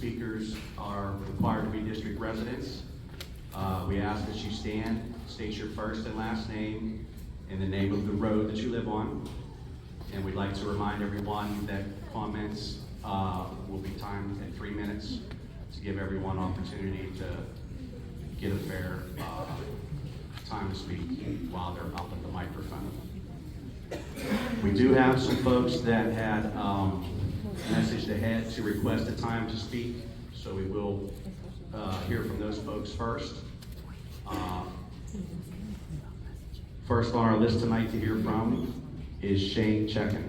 speakers are required to be district residents. We ask that you stand, state your first and last name, and the name of the road that you live on. And we'd like to remind everyone that comments will be timed at 3 minutes to give everyone opportunity to get a fair time to speak while they're up at the microphone. We do have some folks that had messaged ahead to request a time to speak, so we will hear from those folks first. First on our list tonight to hear from is Shane Checken.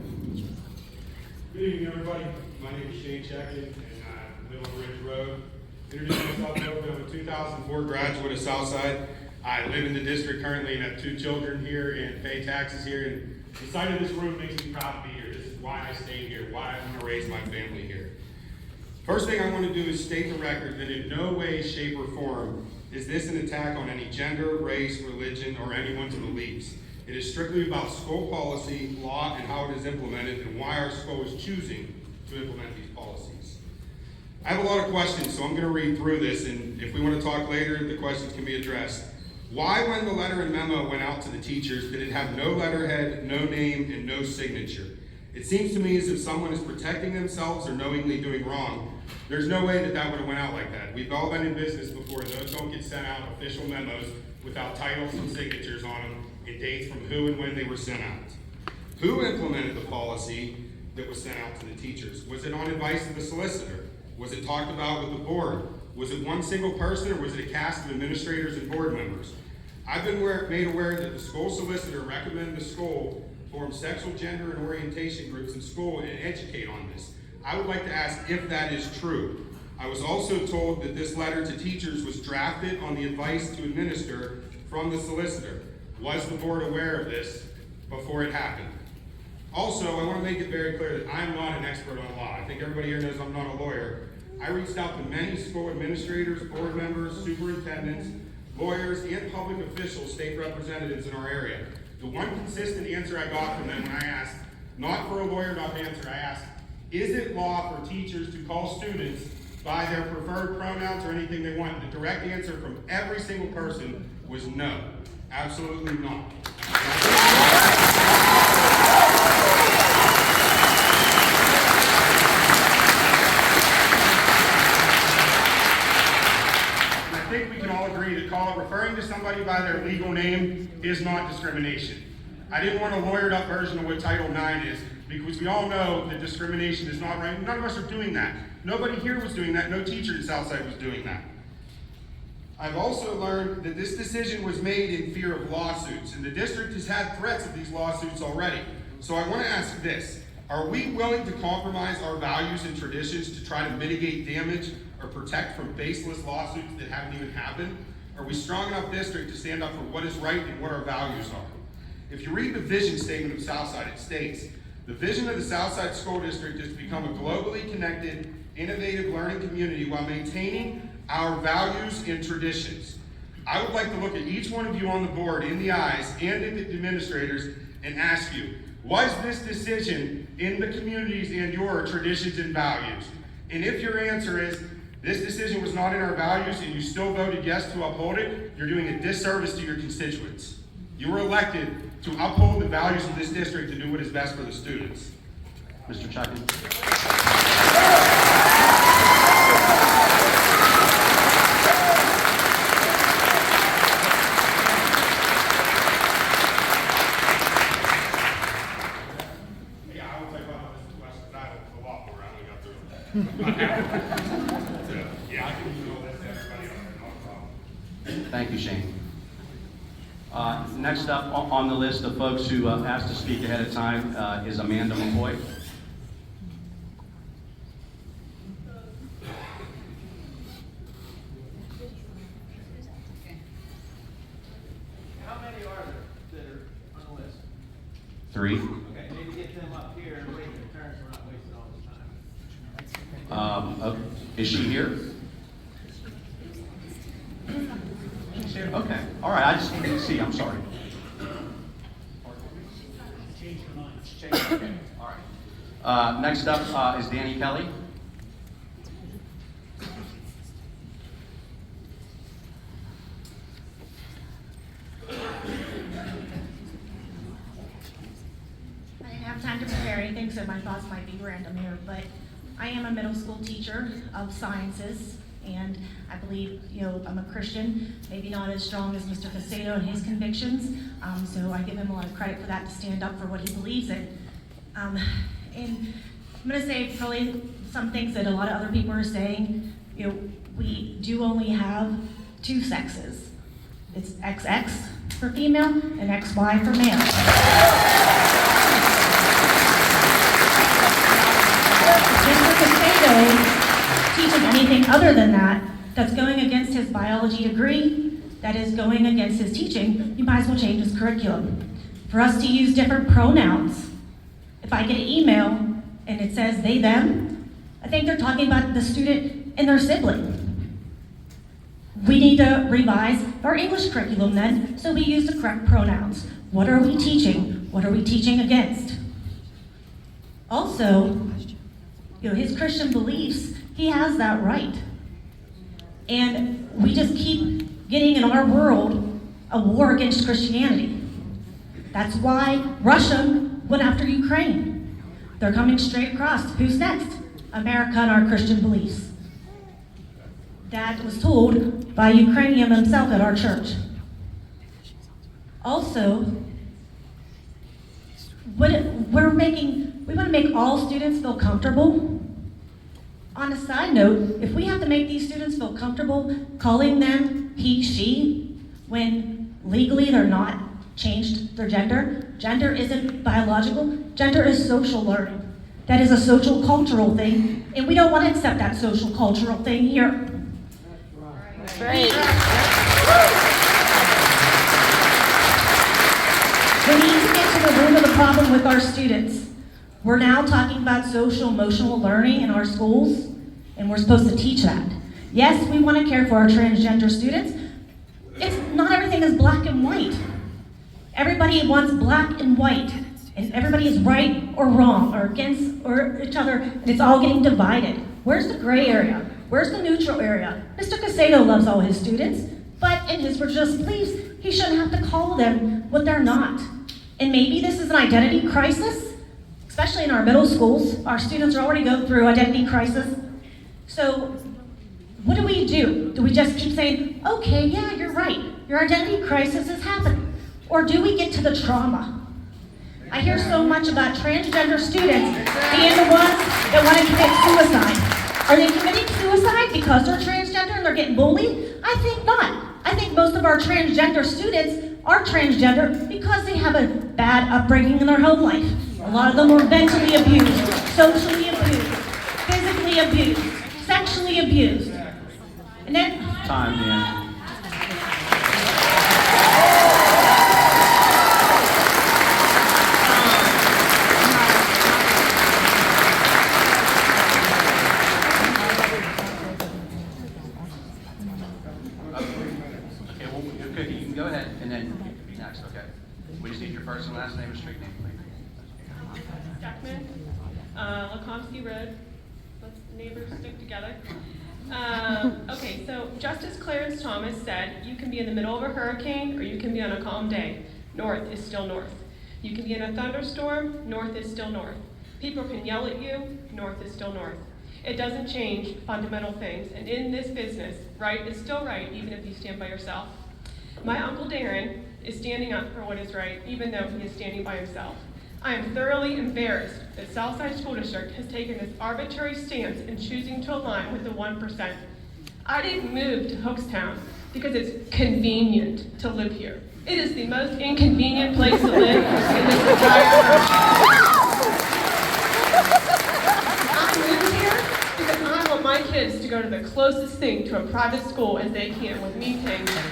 Good evening, everybody. My name is Shane Checken, and I live on Ridge Road. Introduce myself a little bit. I'm a 2004 graduate of Southside. I live in the district currently and have 2 children here and pay taxes here. And the sight of this room makes me proud to be here. This is why I stay here, why I want to raise my family here. First thing I want to do is state the record that in no way, shape, or form is this an attack on any gender, race, religion, or anyone's beliefs. It is strictly about school policy, law, and how it is implemented, and why our school is choosing to implement these policies. I have a lot of questions, so I'm going to read through this, and if we want to talk later, the questions can be addressed. Why, when the letter and memo went out to the teachers, did it have no letterhead, no name, and no signature? It seems to me as if someone is protecting themselves or knowingly doing wrong. There's no way that would have went out like that. We've all been in business before. Those don't get sent out official memos without titles and signatures on them and dates from who and when they were sent out. Who implemented the policy that was sent out to the teachers? Was it on advice of the solicitor? Was it talked about with the board? Was it one single person, or was it a cast of administrators and board members? I've been made aware that the school solicitor recommended the school form sexual, gender, and orientation groups in school and educate on this. I would like to ask if that is true. I was also told that this letter to teachers was drafted on the advice to administer from the solicitor. Was the board aware of this before it happened? Also, I want to make it very clear that I'm not an expert on law. I think everybody here knows I'm not a lawyer. I reached out to many school administrators, board members, superintendents, lawyers, and public officials, state representatives in our area. The one consistent answer I got from them when I asked, not for a lawyered up answer, I asked, is it law for teachers to call students by their preferred pronouns or anything they want? The direct answer from every single person was no. Absolutely not. I think we can all agree that referring to somebody by their legal name is not discrimination. I didn't want a lawyered up version of what Title IX is, because we all know that discrimination is not right. None of us are doing that. Nobody here was doing that. No teacher at Southside was doing that. I've also learned that this decision was made in fear of lawsuits, and the district has had threats of these lawsuits already. So I want to ask this. Are we willing to compromise our values and traditions to try to mitigate damage or protect from baseless lawsuits that haven't even happened? Are we strong enough district to stand up for what is right and what our values are? If you read the vision statement of Southside, it states, the vision of the Southside School District is to become a globally connected, innovative learning community while maintaining our values and traditions. I would like to look at each one of you on the board in the eyes and at the administrators and ask you, was this decision in the communities and your traditions and values? And if your answer is, this decision was not in our values and you still voted yes to uphold it, you're doing a disservice to your constituents. You were elected to uphold the values of this district and do what is best for the students. Mr. Checken. Yeah, I will take on this question. I have a lot more. I only got through. So, yeah, I can email this to everybody else. No problem. Thank you, Shane. Next up on the list of folks who asked to speak ahead of time is Amanda McCoy. How many are there that are on the list? 3. Okay, maybe get them up here and wait their turn so we're not wasting all this time. Is she here? She's here? Okay. All right, I just didn't see. I'm sorry. Okay. All right. Next up is Danny Kelly. so my thoughts might be random here, but I am a middle school teacher of sciences, and I believe, I'm a Christian, maybe not as strong as Mr. Cusato and his convictions, so I give him a lot of credit for that, to stand up for what he believes in. And I'm gonna say probably some things that a lot of other people are saying. We do only have two sexes. It's XX for female and XY for male. If Mr. Cusato teaches anything other than that, that's going against his biology degree, that is going against his teaching, you might as well change his curriculum. For us to use different pronouns, if I get an email and it says they, them, I think they're talking about the student and their sibling. We need to revise our English curriculum then, so we use the correct pronouns. What are we teaching? What are we teaching against? Also, his Christian beliefs, he has that right. And we just keep getting in our world a war against Christianity. That's why Russia went after Ukraine. They're coming straight across. Who's next? America and our Christian beliefs. That was told by Ukrainian himself at our church. Also, we want to make all students feel comfortable. On a side note, if we have to make these students feel comfortable calling them he, she, when legally they're not changed their gender, gender isn't biological, gender is social learning. That is a social cultural thing, and we don't want to accept that social cultural thing here. That's right. We need to get to the root of the problem with our students. We're now talking about social emotional learning in our schools, and we're supposed to teach that. Yes, we want to care for our transgender students. It's not everything is black and white. Everybody wants black and white, and everybody is right or wrong or against or each other, and it's all getting divided. Where's the gray area? Where's the neutral area? Mr. Cusato loves all his students, but in his religious beliefs, he shouldn't have to call them what they're not. And maybe this is an identity crisis, especially in our middle schools. Our students are already going through identity crisis. So what do? Do we just keep saying, okay, yeah, you're right, your identity crisis is happening? Or do we get to the trauma? I hear so much about transgender students being the ones that want to commit suicide. Are they committing suicide because they're transgender and they're getting bullied? I think not. I think most of our transgender students are transgender because they have a bad upbringing in their home life. A lot of them were mentally abused, socially abused, physically abused, sexually abused. And then Time, Dan. Okay, well, you're good. You can go ahead, and then you can be next, okay? We just need your first and last name and street name, please. Jackman, Lekomsky Road. Let's neighbors stick together. Okay, so Justice Clarence Thomas said, you can be in the middle of a hurricane or you can be on a calm day. North is still north. You can be in a thunderstorm, north is still north. People can yell at you, north is still north. It doesn't change fundamental things, and in this business, right is still right even if you stand by yourself. My Uncle Darren is standing up for what is right, even though he is standing by himself. I am thoroughly embarrassed that Southside School District has taken this arbitrary stance in choosing to align with the 1%. I didn't move to Hookstown because it's convenient to live here. It is the most inconvenient place to live in this entire country. I moved here because I want my kids to go to the closest thing to a private school as they can with me paying them.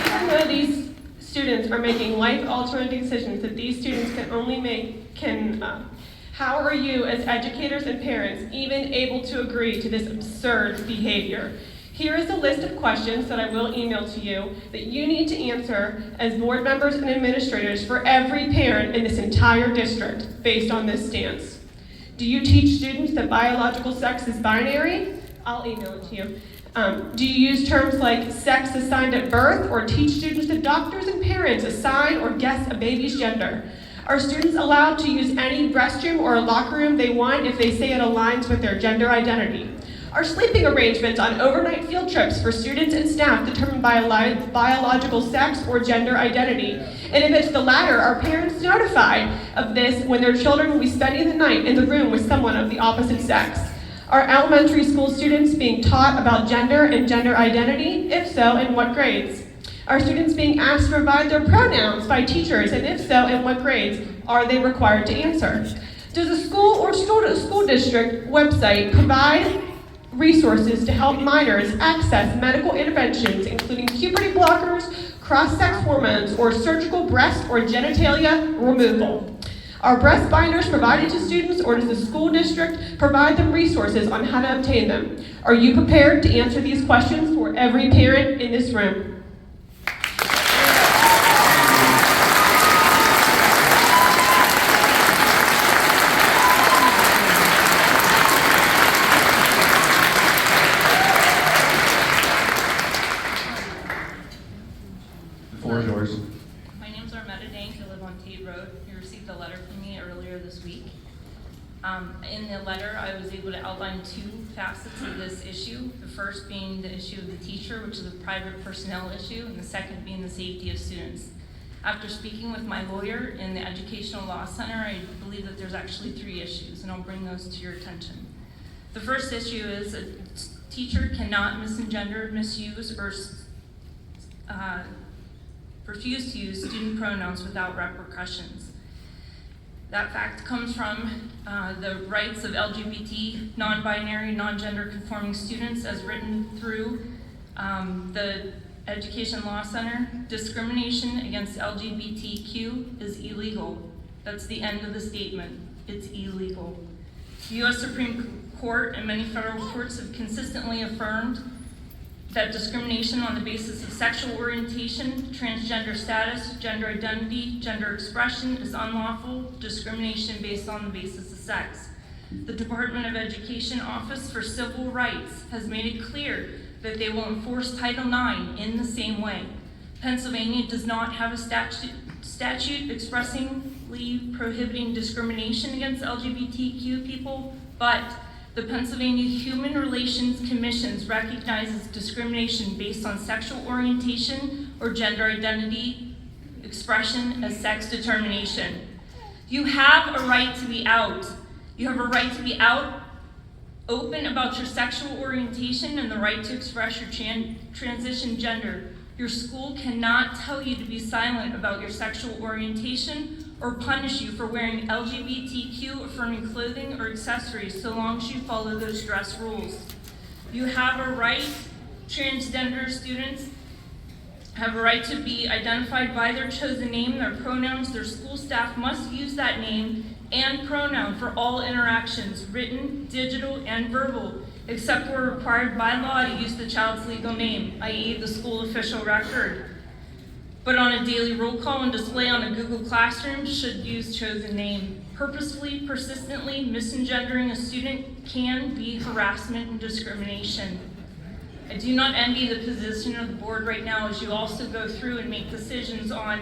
Even though these students are making life-altering decisions that these students can only make, how are you as educators and parents even able to agree to this absurd behavior? Here is a list of questions that I will email to you that you need to answer as board members and administrators for every parent in this entire district based on this stance. Do you teach students that biological sex is binary? I'll email it to you. Do you use terms like sex assigned at birth, or teach students that doctors and parents assign or guess a baby's gender? Are students allowed to use any restroom or locker room they want if they say it aligns with their gender identity? Are sleeping arrangements on overnight field trips for students and staff determined by biological sex or gender identity? And if it's the latter, are parents notified of this when their children will be spending the night in the room with someone of the opposite sex? Are elementary school students being taught about gender and gender identity? If so, in what grades? Are students being asked to provide their pronouns by teachers, and if so, in what grades are they required to answer? Does a school or school district website provide resources to help minors access medical interventions, including puberty blockers, cross-sex hormones, or surgical breast or genitalia removal? Are breast binders provided to students, or does the school district provide them resources on how to obtain them? Are you prepared to answer these questions for every parent in this room? The floor is yours. My name's Armetta Dank. I live on Tate Road. You received a letter from me earlier this week. In the letter, I was able to outline two facets of this issue. The first being the issue of the teacher, which is a private personnel issue, and the second being the safety of students. After speaking with my lawyer in the Educational Law Center, I believe that there's actually three issues, and I'll bring those to your attention. The first issue is a teacher cannot misgender, misuse, or refuse to use student pronouns without repercussions. That fact comes from the rights of LGBT, non-binary, non-gender conforming students as written through the Education Law Center. Discrimination against LGBTQ is illegal. That's the end of the statement. It's illegal. The U.S. Supreme Court and many federal courts have consistently affirmed that discrimination on the basis of sexual orientation, transgender status, gender identity, gender expression is unlawful discrimination based on the basis of sex. The Department of Education Office for Civil Rights has made it clear that they will enforce Title IX in the same way. Pennsylvania does not have a statute expressly prohibiting discrimination against LGBTQ people, but the Pennsylvania Human Relations Commission recognizes discrimination based on sexual orientation or gender identity expression as sex determination. You have a right to be out. You have a right to be out, open about your sexual orientation and the right to express your transition gender. Your school cannot tell you to be silent about your sexual orientation or punish you for wearing LGBTQ affirming clothing or accessories so long as you follow those dress rules. You have a right, transgender students have a right to be identified by their chosen name, their pronouns. Their school staff must use that name and pronoun for all interactions, written, digital, and verbal, except where required by law to use the child's legal name, i.e. the school official record. But on a daily roll call and display on a Google Classroom should use chosen name. Purposefully, persistently misgendering a student can be harassment and discrimination. I do not envy the position of the board right now as you also go through and make decisions on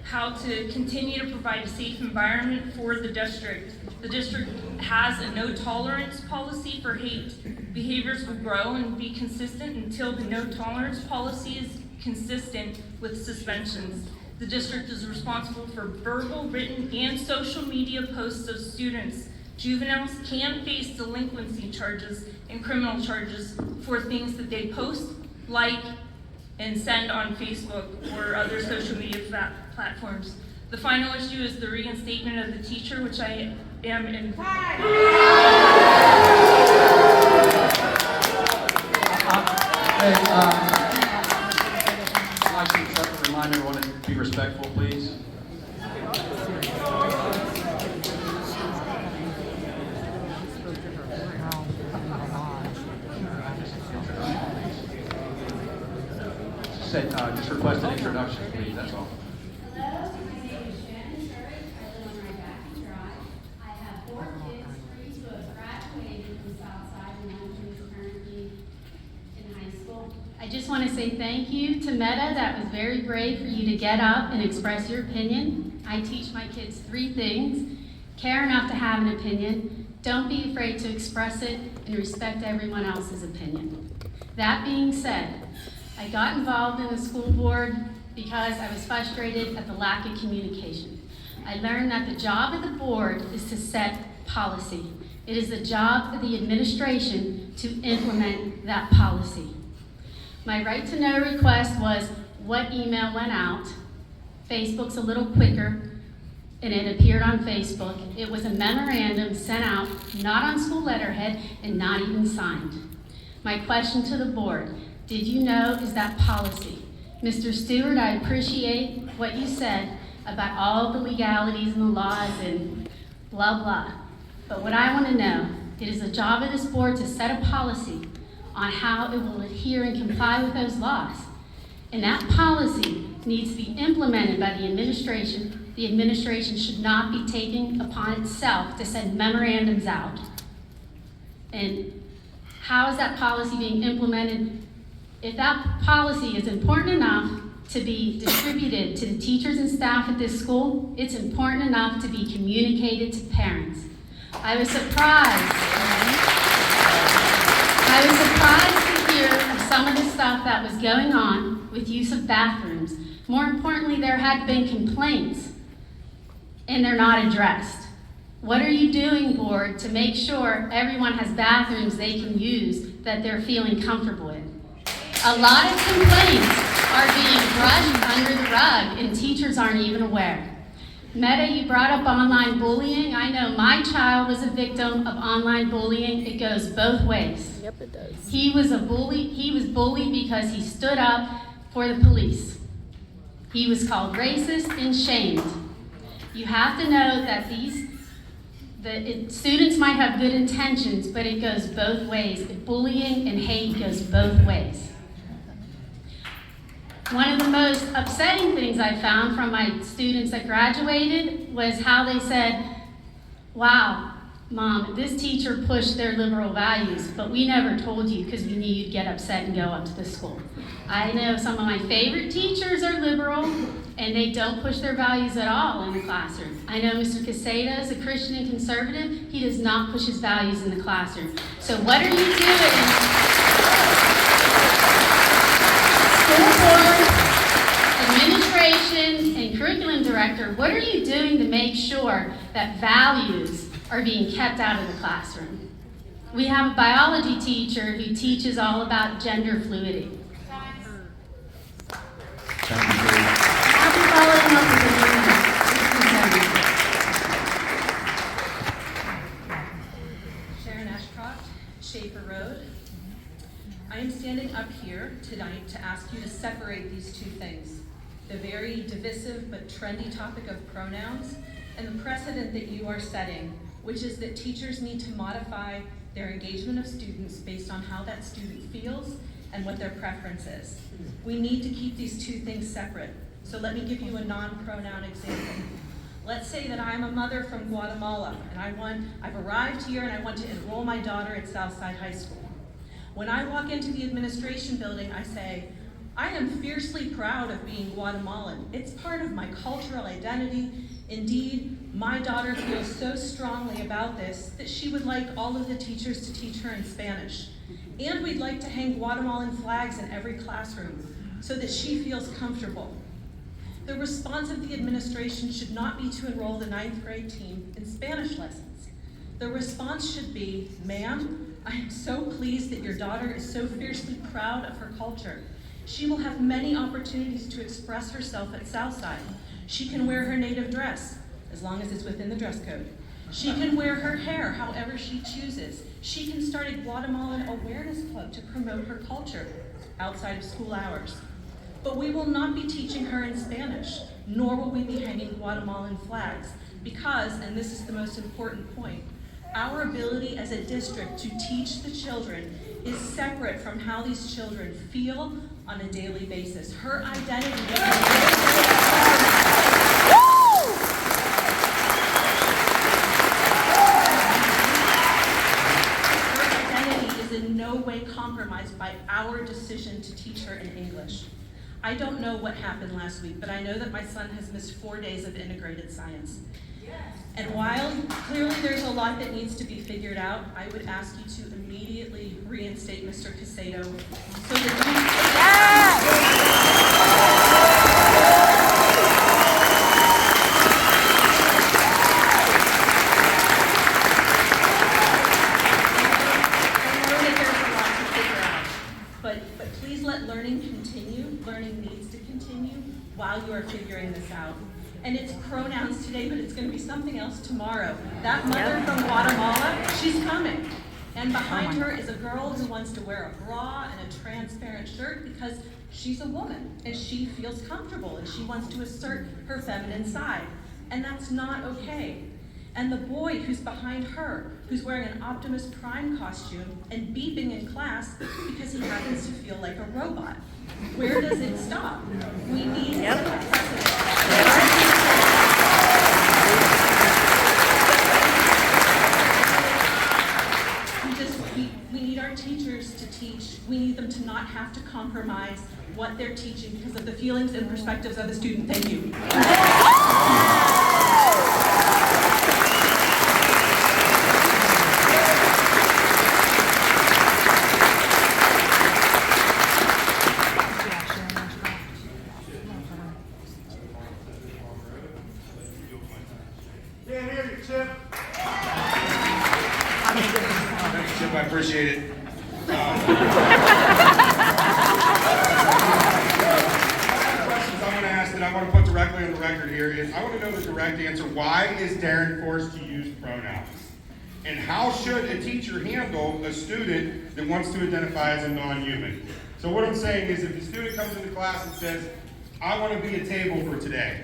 how to continue to provide a safe environment for the district. The district has a no tolerance policy for hate. Behaviors will grow and be consistent until the no tolerance policy is consistent with suspensions. The district is responsible for verbal, written, and social media posts of students. Juveniles can face delinquency charges and criminal charges for things that they post, like, and send on Facebook or other social media platforms. The final issue is the reinstatement of the teacher, which I am in. I'd like to remind everyone to be respectful, please. Just request an introduction, please, that's all. Hello, my name is Shannon Sherry. I live on Rybacking Drive. I have 4 kids, 3 who have graduated from Southside, and 1 who is currently School. I just want to say thank you to Meta. That was very brave for you to get up and express your opinion. I teach my kids 3 things. Care enough to have an opinion, don't be afraid to express it, and respect everyone else's opinion. That being said, I got involved in the school board because I was frustrated at the lack of communication. I learned that the job of the board is to set policy. It is the job of the administration to implement that policy. My right to know request was what email went out. Facebook's a little quicker, and it appeared on Facebook. It was a memorandum sent out, not on school letterhead, and not even signed. My question to the board, did you know is that policy? Mr. Stewart, I appreciate what you said about all the legalities and the laws and blah, blah. But what I want to know, it is the job of this board to set a policy on how it will adhere and comply with those laws. And that policy needs to be implemented by the administration. The administration should not be taking upon itself to send memorandums out. And how is that policy being implemented? If that policy is important enough to be distributed to the teachers and staff at this school, it's important enough to be communicated to parents. I was surprised to hear of some of the stuff that was going on with use of bathrooms. More importantly, there had been complaints, and they're not addressed. What are you doing, board, to make sure everyone has bathrooms they can use that they're feeling comfortable in? A lot of complaints are being brushed under the rug, and teachers aren't even aware. Meta, you brought up online bullying. I know my child was a victim of online bullying. It goes both ways. Yep, it does. He was bullied because he stood up for the police. He was called racist and shamed. You have to know that students might have good intentions, but it goes both ways. Bullying and hate goes both ways. One of the most upsetting things I found from my students that graduated was how they said, wow, Mom, this teacher pushed their liberal values, but we never told you because we knew you'd get upset and go up to the school. I know some of my favorite teachers are liberal, and they don't push their values at all in the classroom. I know Mr. Cusato is a Christian and conservative. He does not push his values in the classroom. So what are you doing? School board, administration, and curriculum director, what are you doing to make sure that values are being kept out of the classroom? We have a biology teacher who teaches all about gender fluidity. I'll be following up with the Sharon Ashcroft, Schaefer Road. I am standing up here tonight to ask you to separate these two things, the very divisive but trendy topic of pronouns and the precedent that you are setting, which is that teachers need to modify their engagement of students based on how that student feels and what their preference is. We need to keep these two things separate. So let me give you a non-pronoun example. Let's say that I'm a mother from Guatemala and I've arrived here and I want to enroll my daughter at Southside High School. When I walk into the administration building, I say, I am fiercely proud of being Guatemalan. It's part of my cultural identity. Indeed, my daughter feels so strongly about this that she would like all of the teachers to teach her in Spanish. And we'd like to hang Guatemalan flags in every classroom so that she feels comfortable. The response of the administration should not be to enroll the 9th grade team in Spanish lessons. The response should be, ma'am, I am so pleased that your daughter is so fiercely proud of her culture. She will have many opportunities to express herself at Southside. She can wear her native dress, as long as it's within the dress code. She can wear her hair however she chooses. She can start a Guatemalan awareness club to promote her culture outside of school hours. But we will not be teaching her in Spanish, nor will we be hanging Guatemalan flags, because, and this is the most important point, our ability as a district to teach the children is separate from how these children feel on a daily basis. Her identity is in no way compromised compromised by our decision to teach her in English. I don't know what happened last week, but I know that my son has missed 4 days of integrated science. And while clearly there's a lot that needs to be figured out, I would ask you to immediately reinstate Mr. Cusato so But please let learning continue. Learning needs to continue while you are figuring this out. And it's pronouns today, but it's going to be something else tomorrow. That mother from Guatemala, she's coming. And behind her is a girl who wants to wear a bra and a transparent shirt because she's a woman and she feels comfortable and she wants to assert her feminine side. And that's not okay. And the boy who's behind her, who's wearing an Optimus Prime costume and beeping in class because he happens to feel like a robot. Where does it stop? We need to set a precedent. We need our teachers to teach. We need them to not have to compromise what they're teaching because of the feelings and perspectives of the student. Thank you. Chip, I appreciate it. Questions I want to ask that I want to put directly on the record here is I want to know the correct answer. Why is Darren forced to use pronouns? And how should a teacher handle a student that wants to identify as a non-human? So what I'm saying is if the student comes into class and says, I want to be a table for today,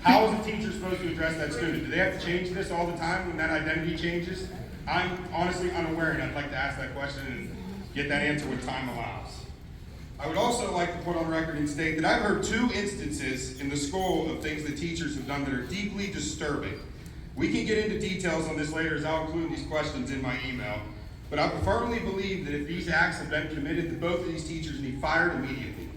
how is the teacher supposed to address that student? Do they have to change this all the time when that identity changes? I'm honestly unaware, and I'd like to ask that question and get that answer when time allows. I would also like to put on record and state that I've heard 2 instances in the school of things that teachers have done that are deeply disturbing. We can get into details on this later as I'll include these questions in my email, but I firmly believe that if these acts have been committed, that both of these teachers need fired immediately.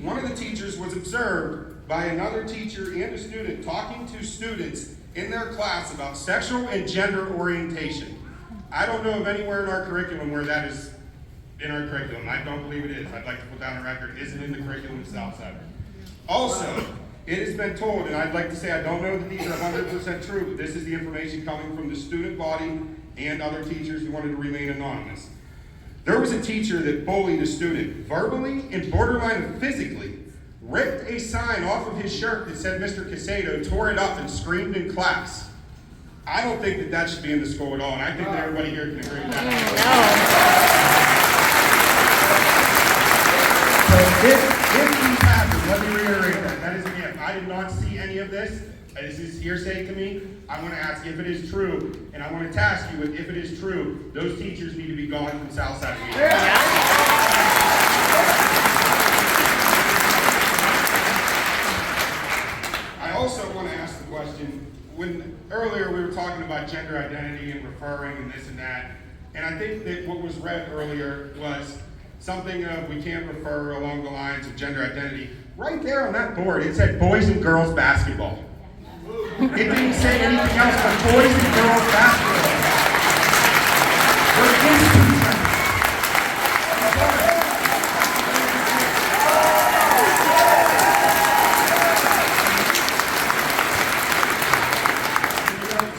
One of the teachers was observed by another teacher and a student talking to students in their class about sexual and gender orientation. I don't know of anywhere in our curriculum where that is in our curriculum. I don't believe it is. I'd like to put down a record. It isn't in the curriculum at Southside. Also, it has been told, and I'd like to say I don't know that these are 100% true, but this is the information coming from the student body and other teachers who wanted to remain anonymous. There was a teacher that bullied a student verbally and borderline physically, ripped a sign off of his shirt that said Mr. Cusato, tore it up and screamed in class. I don't think that that should be in the school at all, and I think that everybody here can agree with that. So if these happen, let me reiterate that. That is an if. I did not see any of this. This is hearsay to me. I want to ask if it is true, and I want to task you with if it is true, those teachers need to be gone from Southside. I also want to ask the question, when earlier we were talking about gender identity and referring and this and that, and I think that what was read earlier was something of we can't refer along the lines of gender identity. Right there on that board, it said boys and girls basketball. It didn't say anything else but boys and girls basketball. We're kids.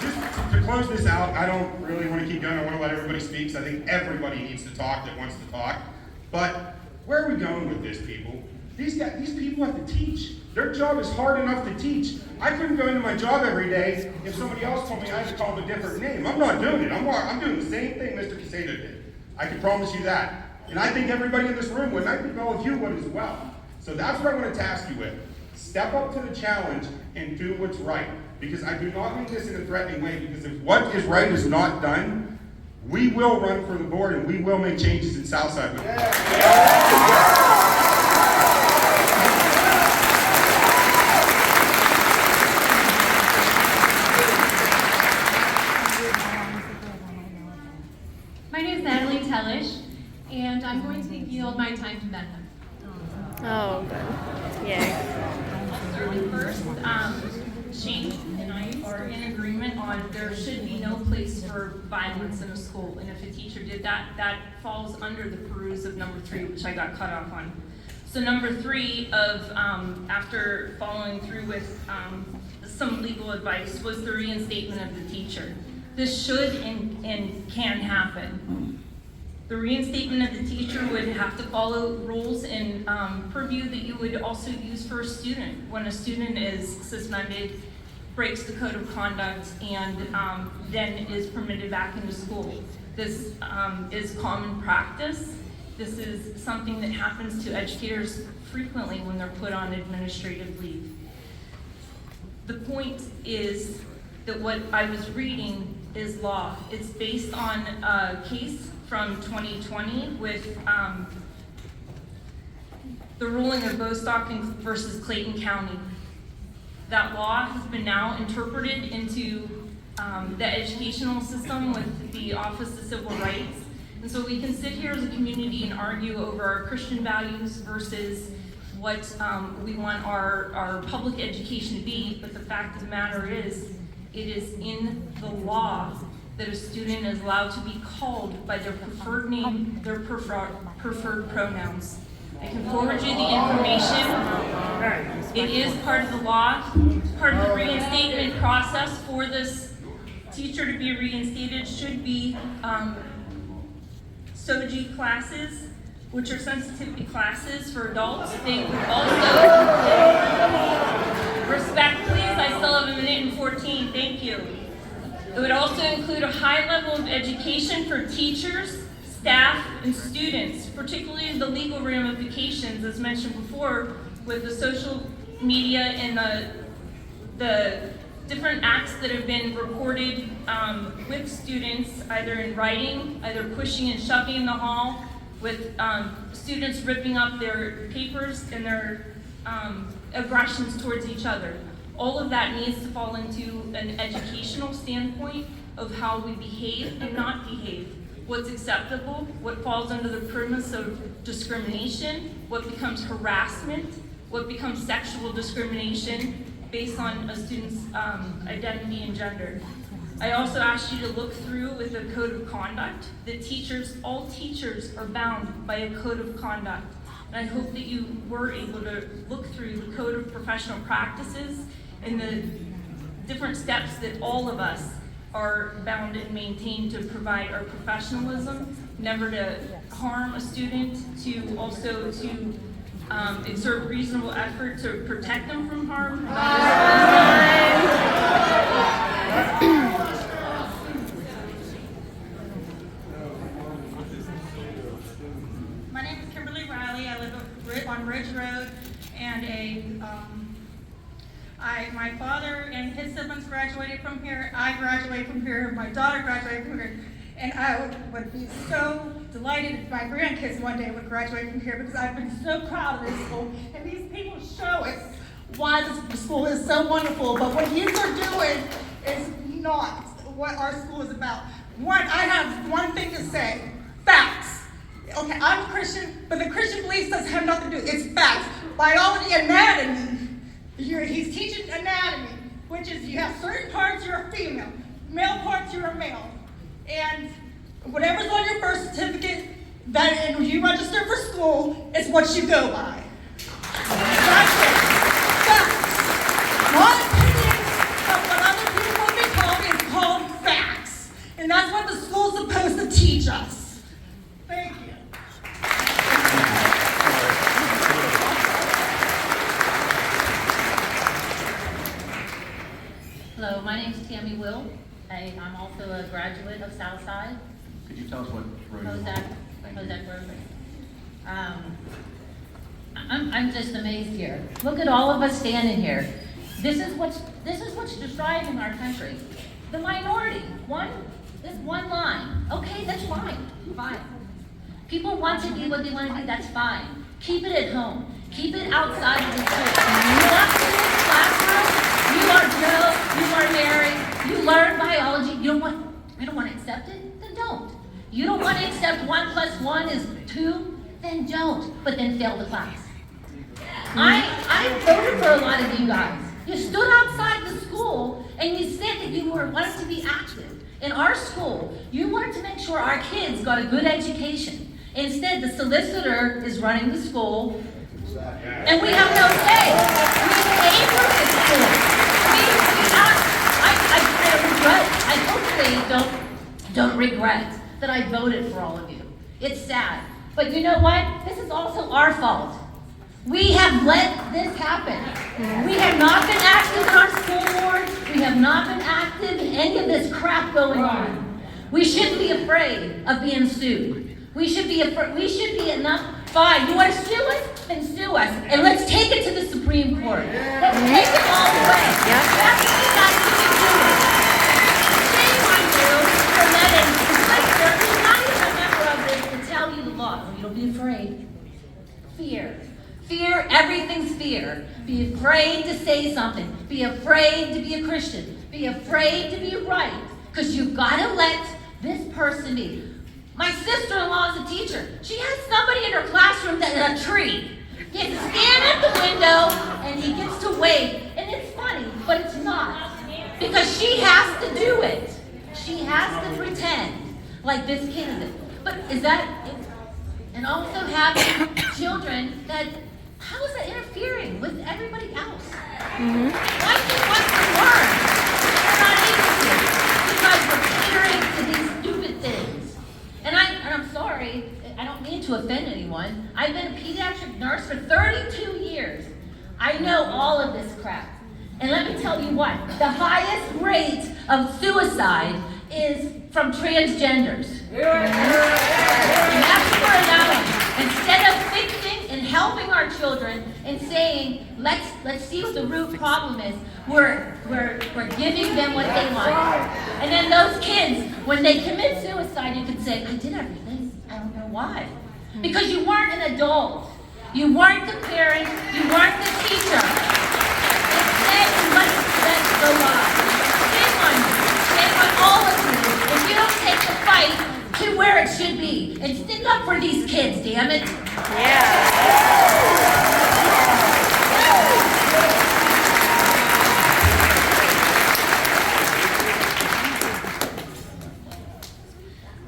Just to close this out, I don't really want to keep going. I want to let everybody speak, because I think everybody needs to talk that wants to talk. But where are we going with this, people? These people have to teach. Their job is hard enough to teach. I couldn't go into my job every day if somebody else told me I had to call them a different name. I'm not doing it. I'm doing the same thing Mr. Cusato did. I can promise you that. And I think everybody in this room would. And I think all of you would as well. So that's what I want to task you with. Step up to the challenge and do what's right. Because I do not mean this in a threatening way, because if what is right is not done, we will run for the board and we will make changes in Southside. My name is Natalie Tellish, and I'm going to yield my time to Becca. Oh, good. Yay. First, Shane and I are in agreement on there should be no place for violence in a school. And if a teacher did that, that falls under the peruse of number 3, which I got cut off on. So number 3 of, after following through with some legal advice, was the reinstatement of the teacher. This should and can happen. The reinstatement of the teacher would have to follow rules and purview that you would also use for a student. When a student is suspended, breaks the code of conduct, and then is permitted back into school. This is common practice. This is something that happens to educators frequently when they're put on administrative leave. The point is that what I was reading is law. It's based on a case from 2020 with the ruling of Bostock versus Clayton County. That law has been now interpreted into the educational system with the Office of Civil Rights. And so we can sit here as a community and argue over our Christian values versus what we want our public education to be, but the fact of the matter is, it is in the law that a student is allowed to be called by their preferred name, their preferred pronouns. I can forward you the information. It is part of the law, part of the reinstatement process for this teacher to be reinstated should be SOGI classes, which are sensitivity classes for adults. They would also, respect please, I still have a minute and 14, thank you. It would also include a high level of education for teachers, staff, and students, particularly the legal ramifications, as mentioned before, with the social media and the different acts that have been reported with students, either in writing, either pushing and shoving in the hall, with students ripping up their papers and their aggressions towards each other. All of that needs to fall into an educational standpoint of how we behave and not behave. What's acceptable, what falls under the premise of discrimination, what becomes harassment, what becomes sexual discrimination based on a student's identity and gender. I also asked you to look through with the code of conduct. The teachers, all teachers are bound by a code of conduct. And I hope that you were able to look through the code of professional practices and the different steps that all of us are bound and maintain to provide our professionalism, never to harm a student, to also to exert reasonable effort to protect them from harm. My name is Kimberly Riley. I live on Ridge Road, and my father and his siblings graduated from here. I graduated from here. My daughter graduated from here. And I would be so delighted if my grandkids one day would graduate from here, because I've been so proud of this school. And these people show us why this school is so wonderful. But what you are doing is not what our school is about. I have one thing to say: facts. Okay, I'm a Christian, but the Christian beliefs doesn't have nothing to do. It's facts. Biology, anatomy. He's teaching anatomy, which is you have certain parts you're a female, male parts you're a male. And whatever's on your birth certificate, and you register for school, is what you go by. That's it. Facts. Not opinions, but what other people have been called is called facts. And that's what the school's supposed to teach us. Thank you. Hello, my name is Tammy Will. I'm also a graduate of Southside. Could you tell us what road you're on? Kozak Road. I'm just amazed here. Look at all of us standing here. This is what's describing our country. The minority, this one line. Okay, that's fine. Fine. People want to be what they want to be, that's fine. Keep it at home. Keep it outside of the school. You walk into the classroom, you are Joe, you are Mary, you learn biology, you don't want to accept it? Then don't. You don't want to accept 1 + 1 is 2? Then don't, but then fail the class. I voted for a lot of you guys. You stood outside the school and you said that you wanted to be active. In our school, you wanted to make sure our kids got a good education. Instead, the solicitor is running the school, and we have no say. We pay for this school. I hopefully don't regret that I voted for all of you. It's sad. But you know what? This is also our fault. We have let this happen. We have not been active in our school board. We have not been active in any of this crap going on. We shouldn't be afraid of being sued. We should be enough. Fine, you want to sue us? Then sue us. And let's take it to the Supreme Court. Let's take it all the way. That's what you guys need to do. Shame on you for letting you're not even a member of this to tell you the law. You don't be afraid. Fear. Fear, everything's fear. Be afraid to say something. Be afraid to be a Christian. Be afraid to be right. Because you've got to let this person be. My sister-in-law is a teacher. She has somebody in her classroom that is a tree. He has to stand at the window and he gets to wave. And it's funny, but it's not. Because she has to do it. She has to pretend like this kid is it. But is that, and also having children that, how is that interfering with everybody else? Why do you want to learn? They're not able to because we're catering to these stupid things. And I'm sorry, I don't mean to offend anyone. I've been a pediatric nurse for 32 years. I know all of this crap. And let me tell you what, the highest rate of suicide is from transgenders. And that's what we're allowing. Instead of fixing and helping our children and saying, let's see what the root problem is, we're giving them what they want. And then those kids, when they commit suicide, you can say, I did everything. I don't know why. Because you weren't an adult. You weren't the parent. You weren't the teacher. Instead, you let go on. Shame on you. Shame on all of you. If you don't take the fight to where it should be and stick up for these kids, damn it.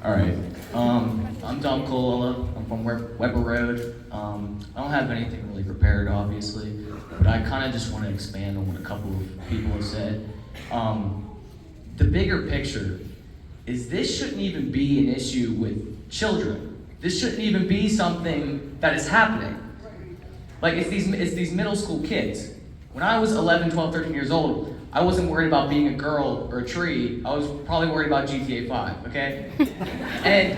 All right. I'm Don Colola. I'm from Weber Road. I don't have anything really prepared, obviously, but I kind of just want to expand on what a couple of people have said. The bigger picture is this shouldn't even be an issue with children. This shouldn't even be something that is happening. Like, it's these middle school kids. When I was 11, 12, 13 years old, I wasn't worried about being a girl or a tree. I was probably worried about GTA 5, okay? And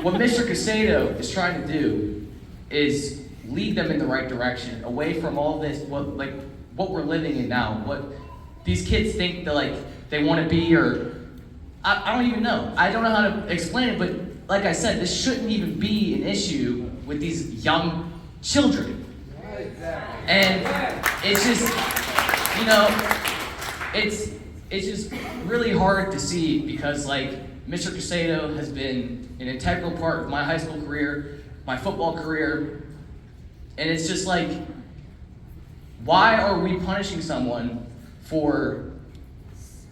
what Mr. Cusato is trying to do is lead them in the right direction, away from all this, what we're living in now, what these kids think that they want to be, or I don't even know. I don't know how to explain it, but like I said, this shouldn't even be an issue with these young children. And it's just, it's just really hard to see because Mr. Cusato has been an integral part of my high school career, my football career, and it's just why are we punishing someone for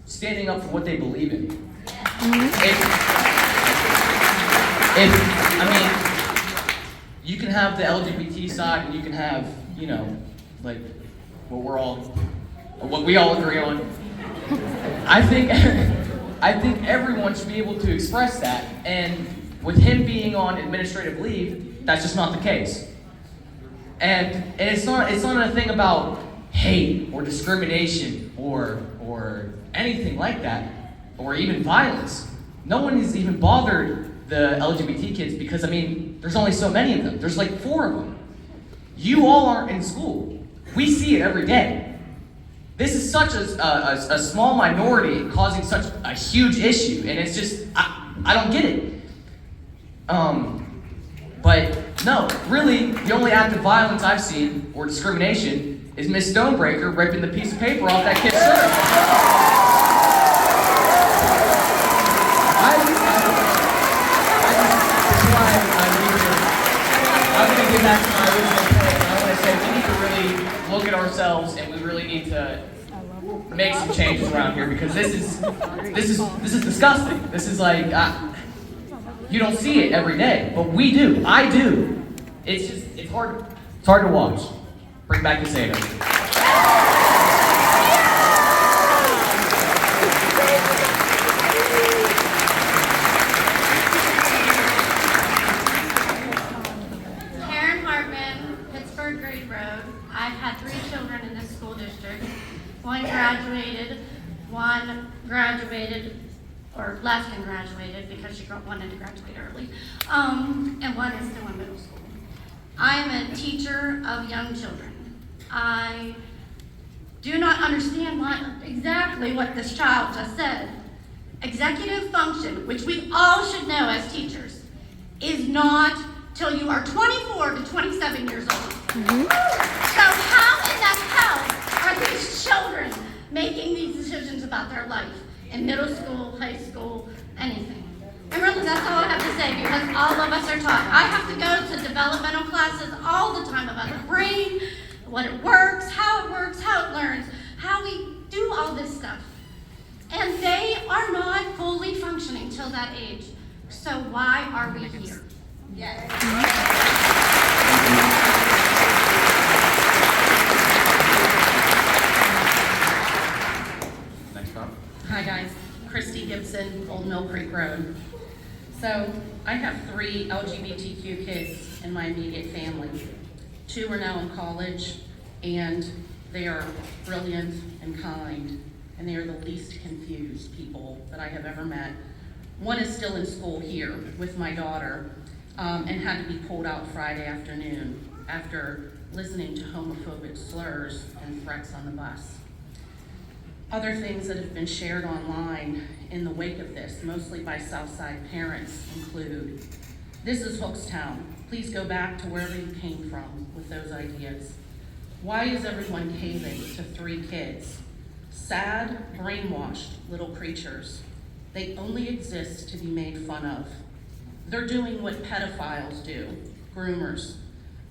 standing up for what they believe in? You can have the LGBT side and you can have, what we all agree on. I think everyone should be able to express that, and with him being on administrative leave, that's just not the case. And it's not a thing about hate or discrimination or anything like that, or even violence. No one has even bothered the LGBT kids because, there's only so many of them. There's 4 of them. You all aren't in school. We see it every day. This is such a small minority causing such a huge issue, and it's just, I don't get it. But no, really, the only act of violence I've seen, or discrimination, is Miss Stonebreaker ripping the piece of paper off that kid's shirt. really look at ourselves and we really need to make some changes around here because this is disgusting. This is like you don't see it every day, but we do. I do. It's hard to watch. Bring back Cusato. I've had 3 children in this school district. One graduated, or left and graduated because she wanted to graduate early, and one is still in middle school. I am a teacher of young children. I do not understand exactly what this child just said. Executive function, which we all should know as teachers, is not till you are 24 to 27 years old. So how in the hell are these children making these decisions about their life in middle school, high school, anything? And really, that's all I have to say because all of us are taught. I have to go to developmental classes all the time about the brain, what it works, how it learns, how we do all this stuff. And they are not fully functioning till that age. So why are we here? Yes. Next up. Hi guys, Christy Gibson, Old Mill Creek Road. So I have 3 LGBTQ kids in my immediate family. 2 are now in college and they are brilliant and kind and they are the least confused people that I have ever met. One is still in school here with my daughter and had to be pulled out Friday afternoon after listening to homophobic slurs and threats on the bus. Other things that have been shared online in the wake of this, mostly by Southside parents, include, "This is Hookstown. Please go back to wherever you came from with those ideas. Why is everyone caving to 3 kids? Sad, brainwashed little creatures. They only exist to be made fun of. They're doing what pedophiles do, groomers.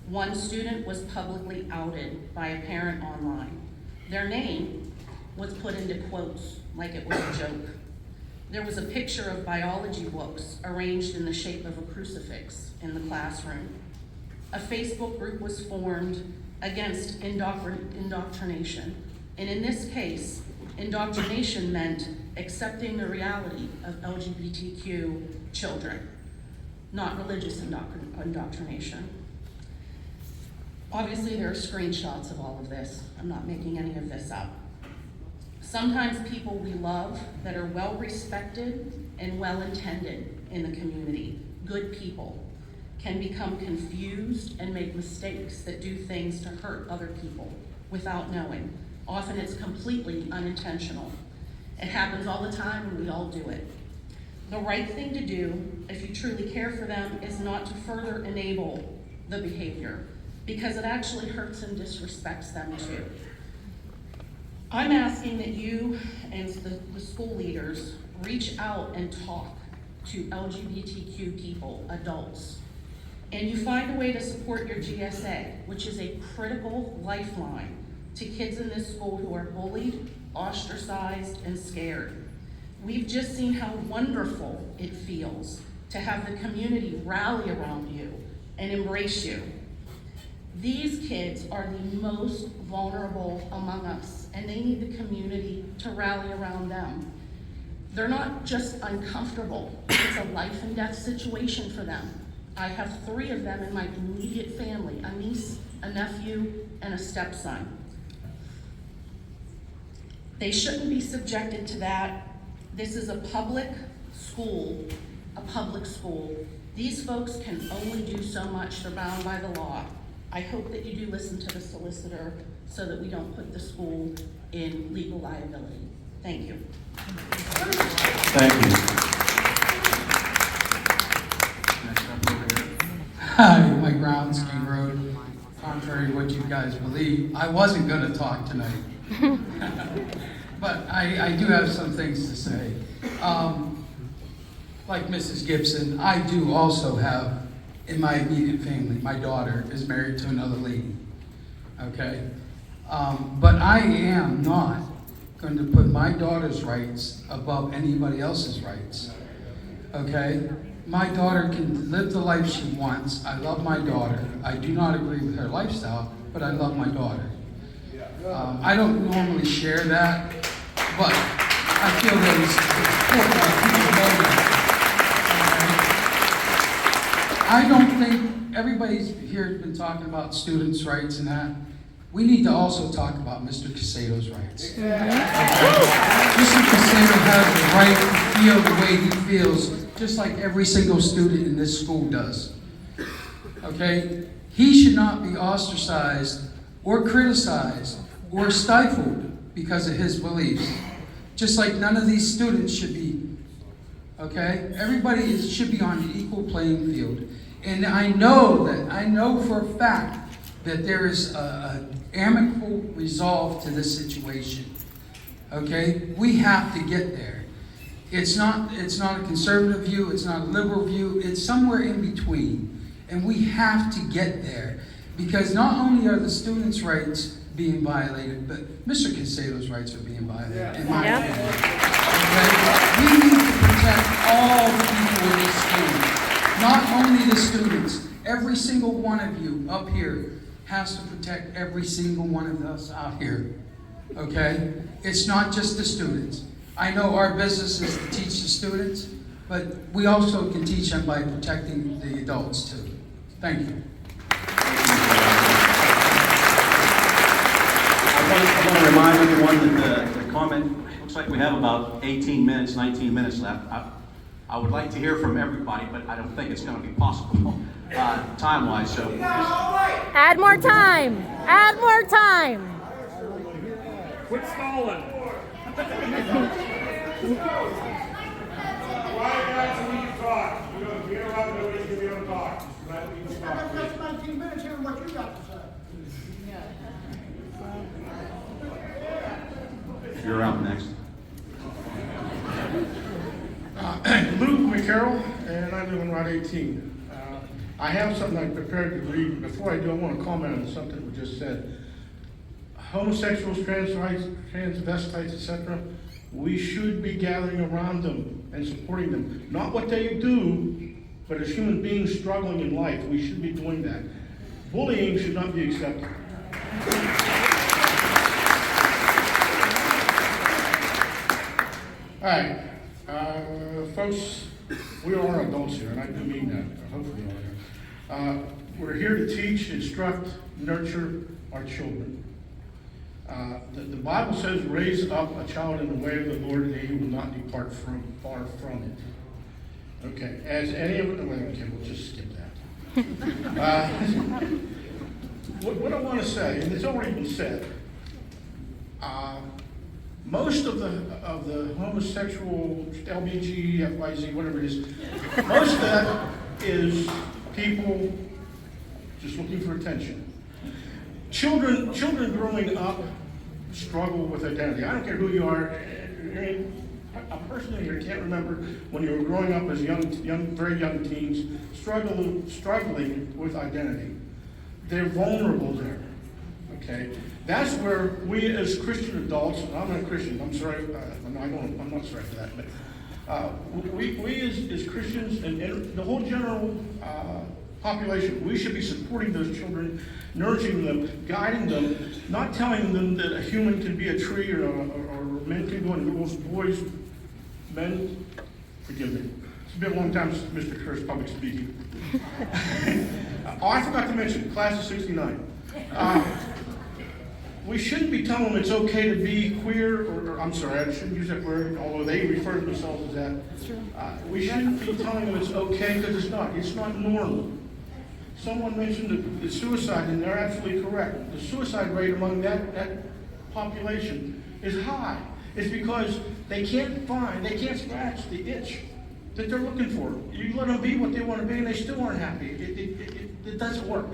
One student was publicly outed by a parent online. Their name was put into quotes like it was a joke. There was a picture of biology books arranged in the shape of a crucifix in the classroom. A Facebook group was formed against indoctrination. And in this case, indoctrination meant accepting the reality of LGBTQ children, not religious indoctrination. Obviously, there are screenshots of all of this. I'm not making any of this up. Sometimes people we love that are well respected and well intended in the community, good people, can become confused and make mistakes that do things to hurt other people without knowing. Often it's completely unintentional. It happens all the time and we all do it. The right thing to do, if you truly care for them, is not to further enable the behavior because it actually hurts and disrespects them too. I'm asking that you and the school leaders reach out and talk to LGBTQ people, adults, and you find a way to support your GSA, which is a critical lifeline to kids in this school who are bullied, ostracized, and scared. We've just seen how wonderful it feels to have the community rally around you and embrace you. These kids are the most vulnerable among us, and they need the community to rally around them. They're not just uncomfortable, it's a life and death situation for them. I have 3 of them in my immediate family, a niece, a nephew, and a stepson. They shouldn't be subjected to that. This is a public school, These folks can only do so much, they're bound by the law. I hope that you do listen to the solicitor so that we don't put the school in legal liability. Thank you. Thank you. Next up over here. Hi, Mike Brown, Ski Road. Contrary to what you guys believe, I wasn't going to talk tonight. But I do have some things to say. Like Mrs. Gibson, I do also have, in my immediate family, my daughter is married to another lady. okay? But I am not going to put my daughter's rights above anybody else's rights, okay? My daughter can live the life she wants. I love my daughter. I do not agree with her lifestyle, but I love my daughter. I don't normally share that, but I feel that it's important that people know that. I don't think everybody's here has been talking about students' rights and that. We need to also talk about Mr. Cusato's rights. Mr. Cusato has the right to feel the way he feels, just like every single student in this school does. Okay? He should not be ostracized or criticized or stifled because of his beliefs. Just like none of these students should be. Okay? Everybody should be on an equal playing field. And I know for a fact that there is an amicable resolve to this situation. Okay? We have to get there. It's not a conservative view, it's not a liberal view, it's somewhere in between. And we have to get there. Because not only are the students' rights being violated, but Mr. Cusato's rights are being violated, in my opinion. Okay? We need to protect all people in this school. Not only the students. Every single one of you up here has to protect every single one of us out here. Okay? It's not just the students. I know our business is to teach the students, but we also can teach them by protecting the adults too. Thank you. I want to remind everyone that the comment, looks like we have about 18 minutes, 19 minutes left. I would like to hear from everybody, but I don't think it's going to be possible time-wise. So add more time. Add more time. Quit stalling. Quiet guys, so we can talk. We interrupt, nobody's gonna be able to talk. Let people talk. That's 19 minutes hearing what you got to say. you're up next. Luke McCarroll, and I live on Route 18. I have something I prepared to read. Before I do, I want to comment on something we just said. Homosexuals, transvestites, etc., we should be gathering around them and supporting them. Not what they do, but as human beings struggling in life, we should be doing that. Bullying should not be accepted. All right, folks, we are adults here, and I do mean that, hopefully we are. We're here to teach, instruct, nurture our children. The Bible says, raise up a child in the way of the Lord, and he will not depart far from it. Okay, as any of it, okay, we'll just skip that. What I want to say, and it's already been said, most of the homosexual, LBG, FYZ, whatever it is, most of that is people just looking for attention. Children growing up struggle with identity. I don't care who you are. A person in here can't remember when you were growing up as very young teens, struggling with identity. They're vulnerable there. Okay, that's where we as Christian adults, and I'm not a Christian. I'm sorry. I'm not sorry for that. But we as Christians and the whole general population, we should be supporting those children, nurturing them, guiding them, not telling them that a human can be a tree or men can go and boys, men, forgive me. It's been a long time since Mr. Kerr's public speaking. Oh, I forgot to mention, class of 69. We shouldn't be telling them it's okay to be queer, or I'm sorry, I shouldn't use that word, although they refer to themselves as that. We shouldn't be telling them it's okay, because it's not. It's not normal. Someone mentioned the suicide, and they're absolutely correct. The suicide rate among that population is high. It's because they can't scratch the itch that they're looking for. You let them be what they want to be, and they still aren't happy. It doesn't work.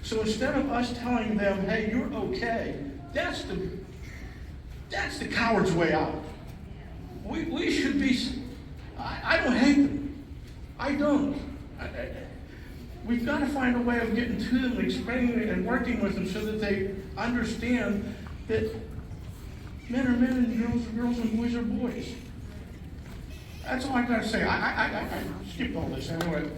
So instead of us telling them, hey, you're okay, that's the coward's way out. We should be, I don't hate them. I don't. we've got to find a way of getting to them, explaining it and working with them so that they understand that men are men and girls are girls and boys are boys. That's all I gotta say. I skipped all this anyway.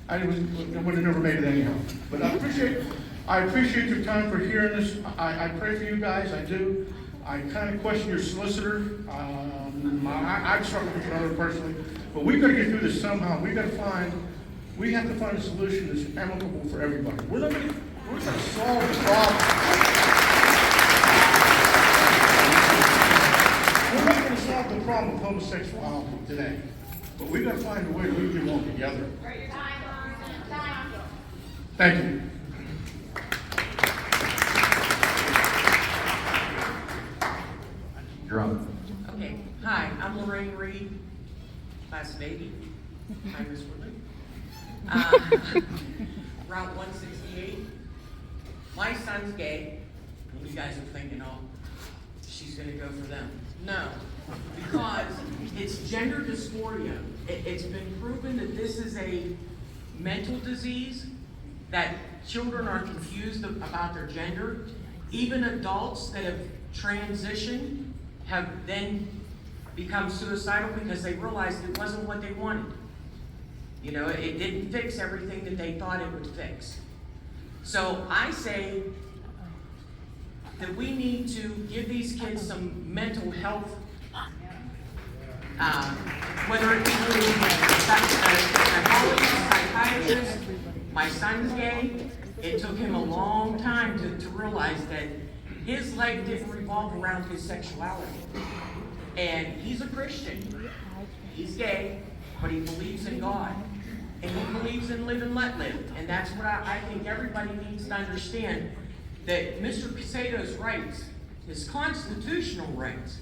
I would have never made it anyhow. But I appreciate your time for hearing this. I pray for you guys, I do. I kind of question your solicitor. I'd struggle with another personally. But we've got to get through this somehow. We have to find a solution that's amicable for everybody. We're going to solve the problem. We're not going to solve the problem of homosexuality today. But we've got to find a way to leave you all together. Thank you. You're up. Okay, hi, I'm Lorraine Reed, class of 80. Hi, Miss Woodley. Route 168. My son's gay, and you guys are thinking, oh, she's gonna go for them. No, because it's gender dysphoria. It's been proven that this is a mental disease, that children are confused about their gender. Even adults that have transitioned have then become suicidal because they realized it wasn't what they wanted. You know, it didn't fix everything that they thought it would fix. So I say that we need to give these kids some mental health, whether it be through a psychiatrist. My son's gay. It took him a long time to realize that his life didn't revolve around his sexuality. And he's a Christian. He's gay, but he believes in God. And he believes in live and let live. And that's what I think everybody needs to understand, that Mr. Cusato's rights, his constitutional rights,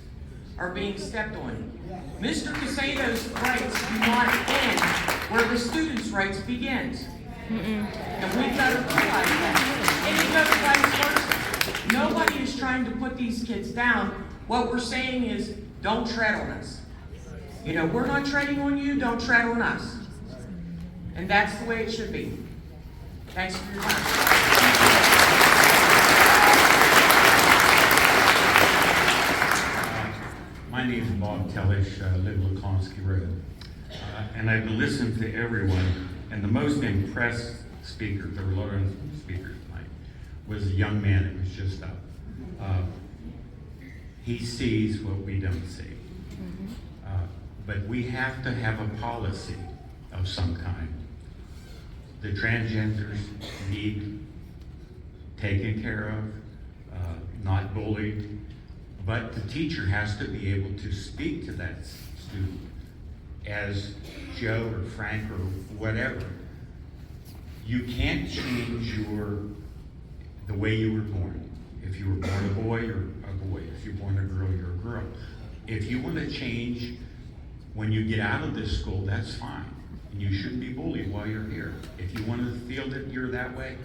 are being stepped on. Mr. Cusato's rights do not end where the student's rights begins. And we've got to realize that. And it goes vice versa. Nobody is trying to put these kids down. What we're saying is, don't tread on us. You know, we're not treading on you, don't tread on us. And that's the way it should be. Thanks for your time. My name is Bob Tellish, I live Lakonski Road. And I've listened to everyone, and the most impressed speaker, there were a lot of speakers tonight, was a young man that was just up. He sees what we don't see. But we have to have a policy of some kind. The transgenders need taken care of, not bullied, but the teacher has to be able to speak to that student as Joe or Frank or whatever. You can't change the way you were born. If you were born a boy, you're a boy. If you're born a girl, you're a girl. If you want to change when you get out of this school, that's fine. And you shouldn't be bullied while you're here. If you want to feel that you're that way,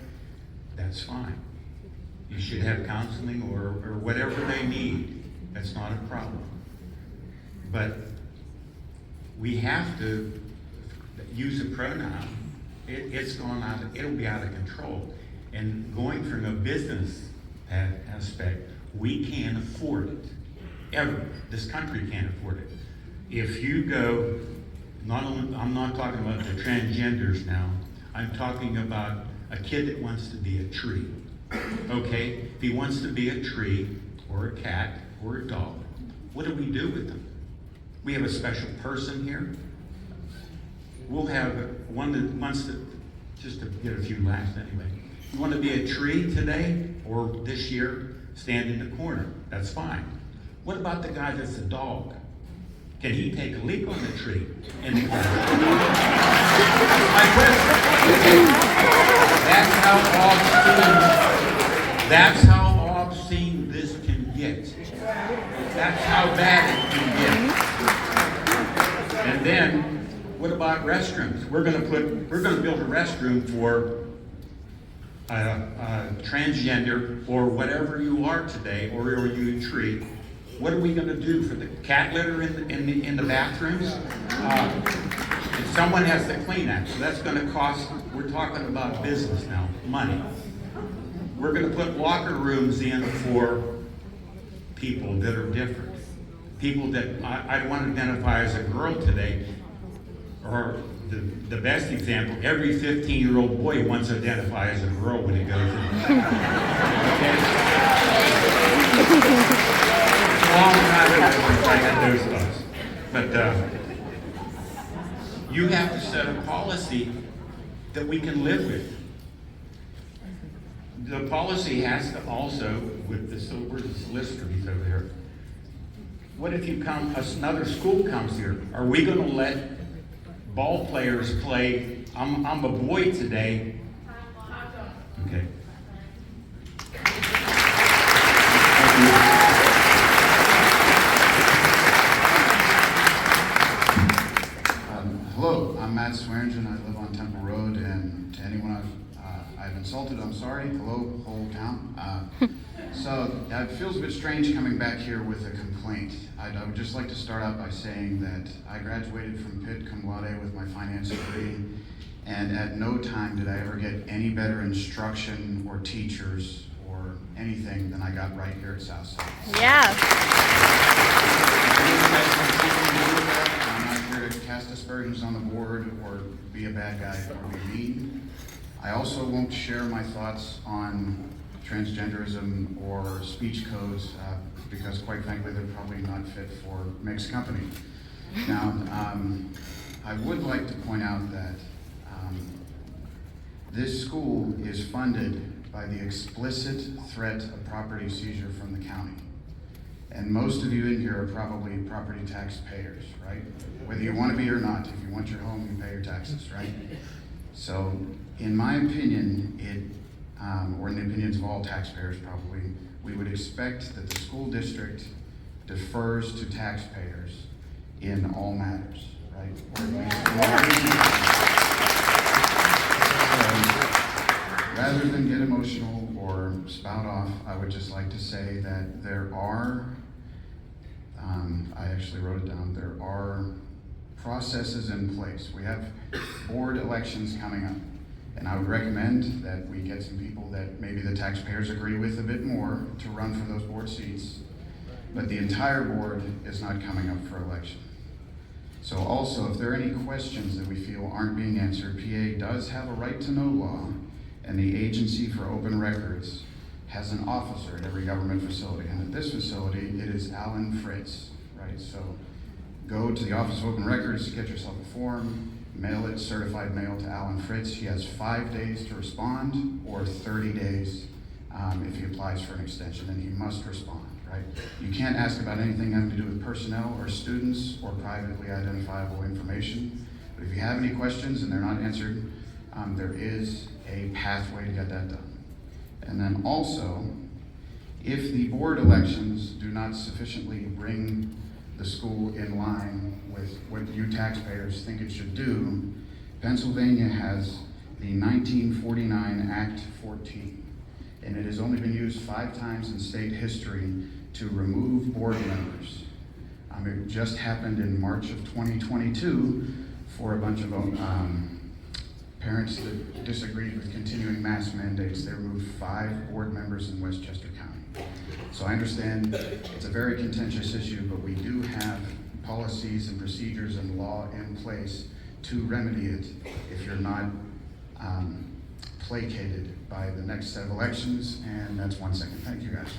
that's fine. You should have counseling or whatever they need. That's not a problem. But we have to use a pronoun. It'll be out of control. And going from a business aspect, we can't afford it. Ever. This country can't afford it. If you go, I'm not talking about the transgenders now, I'm talking about a kid that wants to be a tree. Okay? If he wants to be a tree, or a cat, or a dog, what do we do with them? We have a special person here. We'll have one that wants to, just to get a few laughs anyway. You want to be a tree today, or this year, stand in the corner. That's fine. What about the guy that's a dog? Can he take a leap on the tree in the corner? My question. That's how obscene this can get. That's how bad it can get. And then, what about restrooms? We're gonna build a restroom for transgender or whatever you are today, or are you a tree. What are we going to do for the cat litter in the bathrooms? And someone has to clean that, so that's gonna cost, we're talking about business now, money. We're gonna put locker rooms in for people that are different. People that I want to identify as a girl today, or the best example, every 15-year-old boy wants to identify as a girl when he goes in. Okay? Long time ago, I had those thoughts. But you have to set a policy that we can live with. The policy has to also, with the silver solicitor's over there, what if you come, another school comes here? Are we going to let ball players play? I'm a boy today. Okay. Hello, I'm Matt Swearingen. I live on Temple Road, and to anyone I've insulted, I'm sorry. Hello, whole town. So it feels a bit strange coming back here with a complaint. I would just like to start out by saying that I graduated from Pitt cum laude with my finance degree, and at no time did I ever get any better instruction or teachers or anything than I got right here at Southside. Yeah. I'm not here to cast aspersions on the board or be a bad guy or be mean. I also won't share my thoughts on transgenderism or speech codes because quite frankly they're probably not fit for mixed company. Now, I would like to point out that this school is funded by the explicit threat of property seizure from the county. And most of you in here are probably property tax payers, right? Whether you want to be or not, if you want your home, you pay your taxes, right? So, in my opinion, or in the opinions of all taxpayers probably, we would expect that the school district defers to taxpayers in all matters, right? Or at least rather than get emotional or spout off, I would just like to say that there are, I actually wrote it down, there are processes in place. We have board elections coming up. And I would recommend that we get some people that maybe the taxpayers agree with a bit more to run for those board seats. But the entire board is not coming up for election. So also, if there are any questions that we feel aren't being answered, PA does have a right to know law, and the Agency for Open Records has an officer at every government facility. And at this facility, it is Alan Fritz, right? So go to the Office of Open Records, get yourself a form, mail it, certified mail to Alan Fritz. He has 5 days to respond, or 30 days if he applies for an extension, and he must respond, right? You can't ask about anything having to do with personnel or students or privately identifiable information. But if you have any questions and they're not answered, there is a pathway to get that done. And then also, if the board elections do not sufficiently bring the school in line with what you taxpayers think it should do, Pennsylvania has the 1949 Act 14, and it has only been used 5 times in state history to remove board members. It just happened in March of 2022 for a bunch of parents that disagreed with continuing mask mandates. They removed 5 board members in Westchester County. So I understand it's a very contentious issue, but we do have policies and procedures and law in place to remedy it if you're not placated by the next set of elections. And that's 1 second. Thank you guys.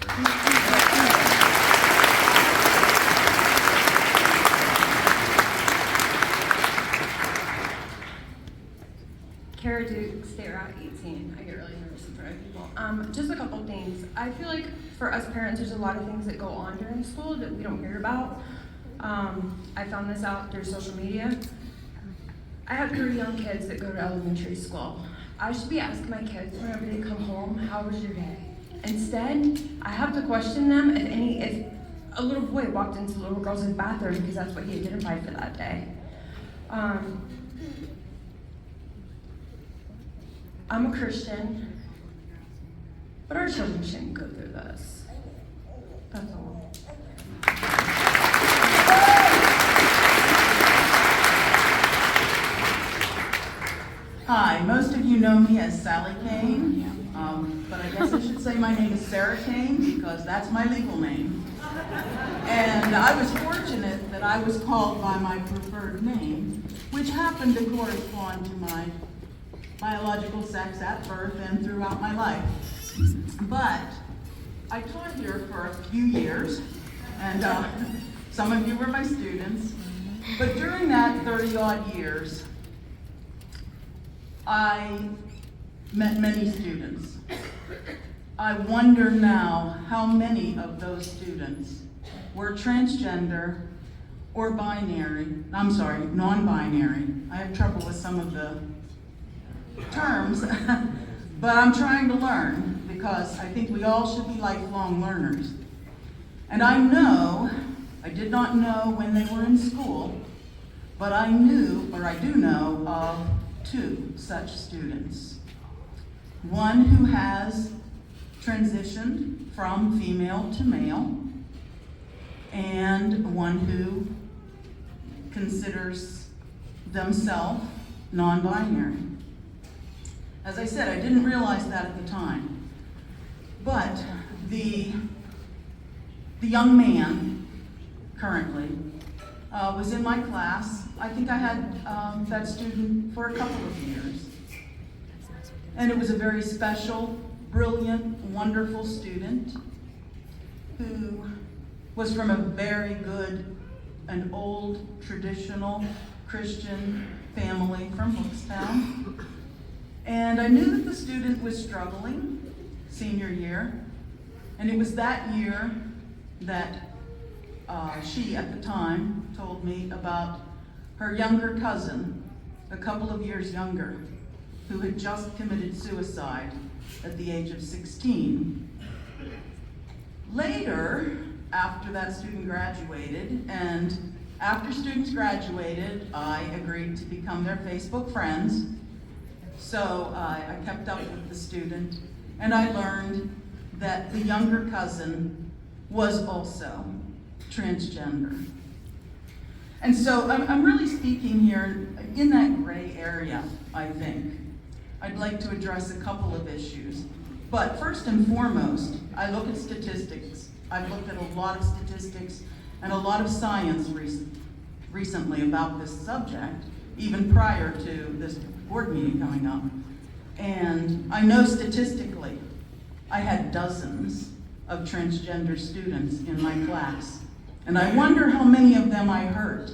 Kara Duke, State Route 18. I get really nervous in front of people. Just a couple things. I feel like for us parents, there's a lot of things that go on during school that we don't hear about. I found this out through social media. I have 3 young kids that go to elementary school. I should be asking my kids whenever they come home, how was your day? Instead, I have to question them if a little boy walked into a little girl's bathroom because that's what he identified for that day. I'm a Christian, but our children shouldn't go through this. That's all. Hi, most of you know me as Sally Kane, but I guess I should say my name is Sarah Kane because that's my legal name. And I was fortunate that I was called by my preferred name, which happened to correspond to my biological sex at birth and throughout my life. But I taught here for a few years, and some of you were my students. But during that 30-odd years, I met many students. I wonder now how many of those students were transgender or non-binary. I have trouble with some of the terms, but I'm trying to learn because I think we all should be lifelong learners. And I did not know when they were in school, but I do know of 2 such students. One who has transitioned from female to male, and one who considers themselves non-binary. As I said, I didn't realize that at the time, but the young man currently was in my class. I think I had that student for a couple of years. And it was a very special, brilliant, wonderful student who was from a very good and old, traditional Christian family from Hookstown. And I knew that the student was struggling senior year. And it was that year that she, at the time, told me about her younger cousin, a couple of years younger, who had just committed suicide at the age of 16. Later, after that student graduated, and after students graduated, I agreed to become their Facebook friends. So I kept up with the student, and I learned that the younger cousin was also transgender. And so I'm really speaking here in that gray area, I think. I'd like to address a couple of issues. But first and foremost, I look at statistics. I've looked at a lot of statistics and a lot of science recently about this subject, even prior to this board meeting coming up. And I know statistically, I had dozens of transgender students in my class. And I wonder how many of them I hurt.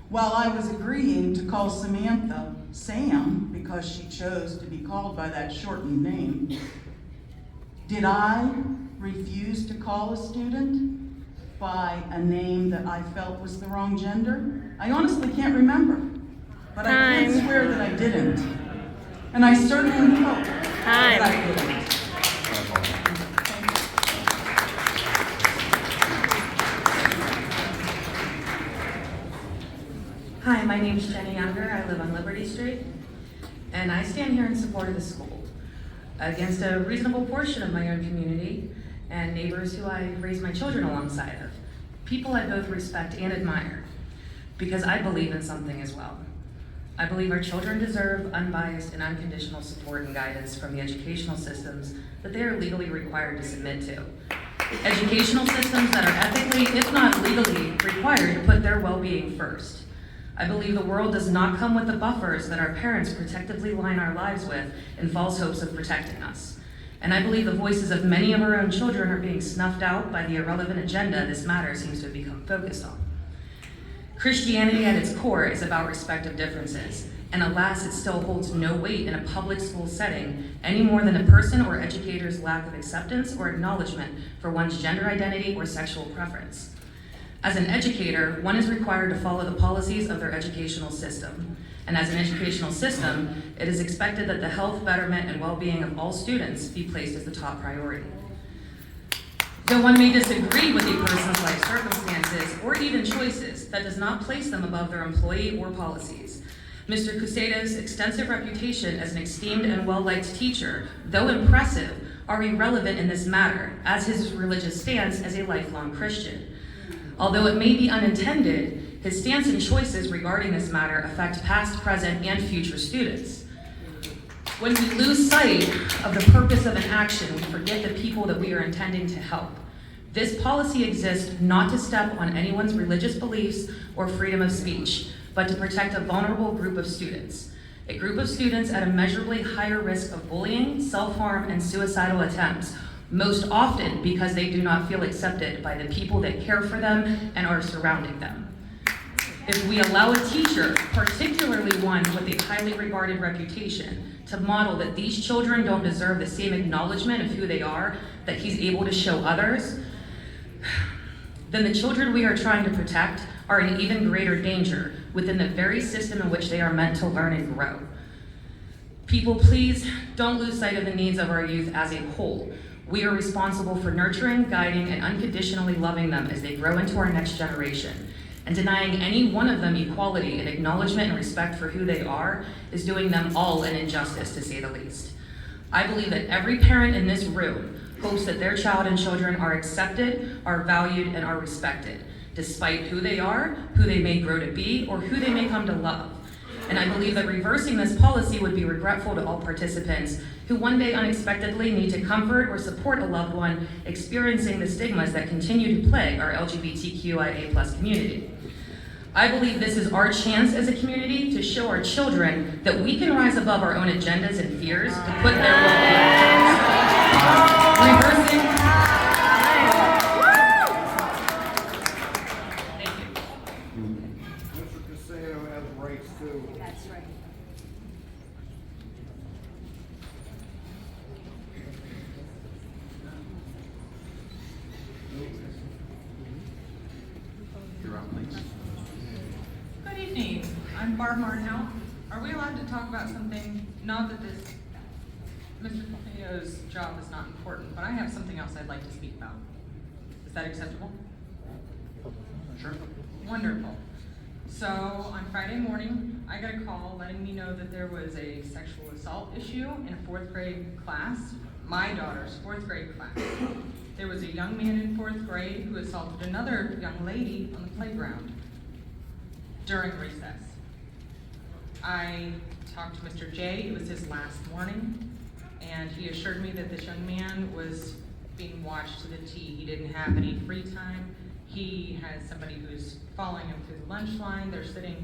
While I was agreeing to call Samantha Sam because she chose to be called by that shortened name, did I refuse to call a student by a name that I felt was the wrong gender? I honestly can't remember, but I can't swear that I didn't. And I certainly hope that I didn't. Hi, my name is Jenny Younger. I live on Liberty Street, and I stand here in support of the school against a reasonable portion of my own community and neighbors who I raise my children alongside of. People I both respect and admire, because I believe in something as well. I believe our children deserve unbiased and unconditional support and guidance from the educational systems that they are legally required to submit to. Educational systems that are ethically, if not legally, required to put their well-being first. I believe the world does not come with the buffers that our parents protectively line our lives with in false hopes of protecting us. And I believe the voices of many of our own children are being snuffed out by the irrelevant agenda this matter seems to have become focused on. Christianity at its core is about respect of differences, and alas, it still holds no weight in a public school setting any more than a person or educator's lack of acceptance or acknowledgement for one's gender identity or sexual preference. As an educator, one is required to follow the policies of their educational system. And as an educational system, it is expected that the health, betterment, and well-being of all students be placed as the top priority. Though one may disagree with a person's life circumstances or even choices, that does not place them above their employee or policies. Mr. Cusato's extensive reputation as an esteemed and well-liked teacher, though impressive, are irrelevant in this matter, as his religious stance as a lifelong Christian. Although it may be unintended, his stance and choices regarding this matter affect past, present, and future students. When we lose sight of the purpose of an action, we forget the people that we are intending to help. This policy exists not to step on anyone's religious beliefs or freedom of speech, but to protect a vulnerable group of students. A group of students at immeasurably higher risk of bullying, self-harm, and suicidal attempts, most often because they do not feel accepted by the people that care for them and are surrounding them. If we allow a teacher, particularly one with a highly regarded reputation, to model that these children don't deserve the same acknowledgement of who they are that he's able to show others, then the children we are trying to protect are in even greater danger within the very system in which they are meant to learn and grow. People, please don't lose sight of the needs of our youth as a whole. We are responsible for nurturing, guiding, and unconditionally loving them as they grow into our next generation. And denying any one of them equality and acknowledgement and respect for who they are is doing them all an injustice, to say the least. I believe that every parent in this room hopes that their child and children are accepted, are valued, and are respected, despite who they are, who they may grow to be, or who they may come to love. And I believe that reversing this policy would be regretful to all participants who one day unexpectedly need to comfort or support a loved one experiencing the stigmas that continue to plague our LGBTQIA+ community. I believe this is our chance as a community to show our children that we can rise above our own agendas and fears to put their well-being first. Reversing. Thank you. Mr. Cusato has rights too. That's right. You're up, please. Good evening, I'm Barb Marnell. Are we allowed to talk about something, not that this, Mr. Casato's job is not important, but I have something else I'd like to speak about. Is that acceptable? Sure. Wonderful. So on Friday morning, I got a call letting me know that there was a sexual assault issue in a 4th grade class, my daughter's 4th grade class. There was a young man in 4th grade who assaulted another young lady on the playground during recess. I talked to Mr. J, it was his last morning, and he assured me that this young man was being watched to the T. He didn't have any free time. He has somebody who's following him through the lunch line. They're sitting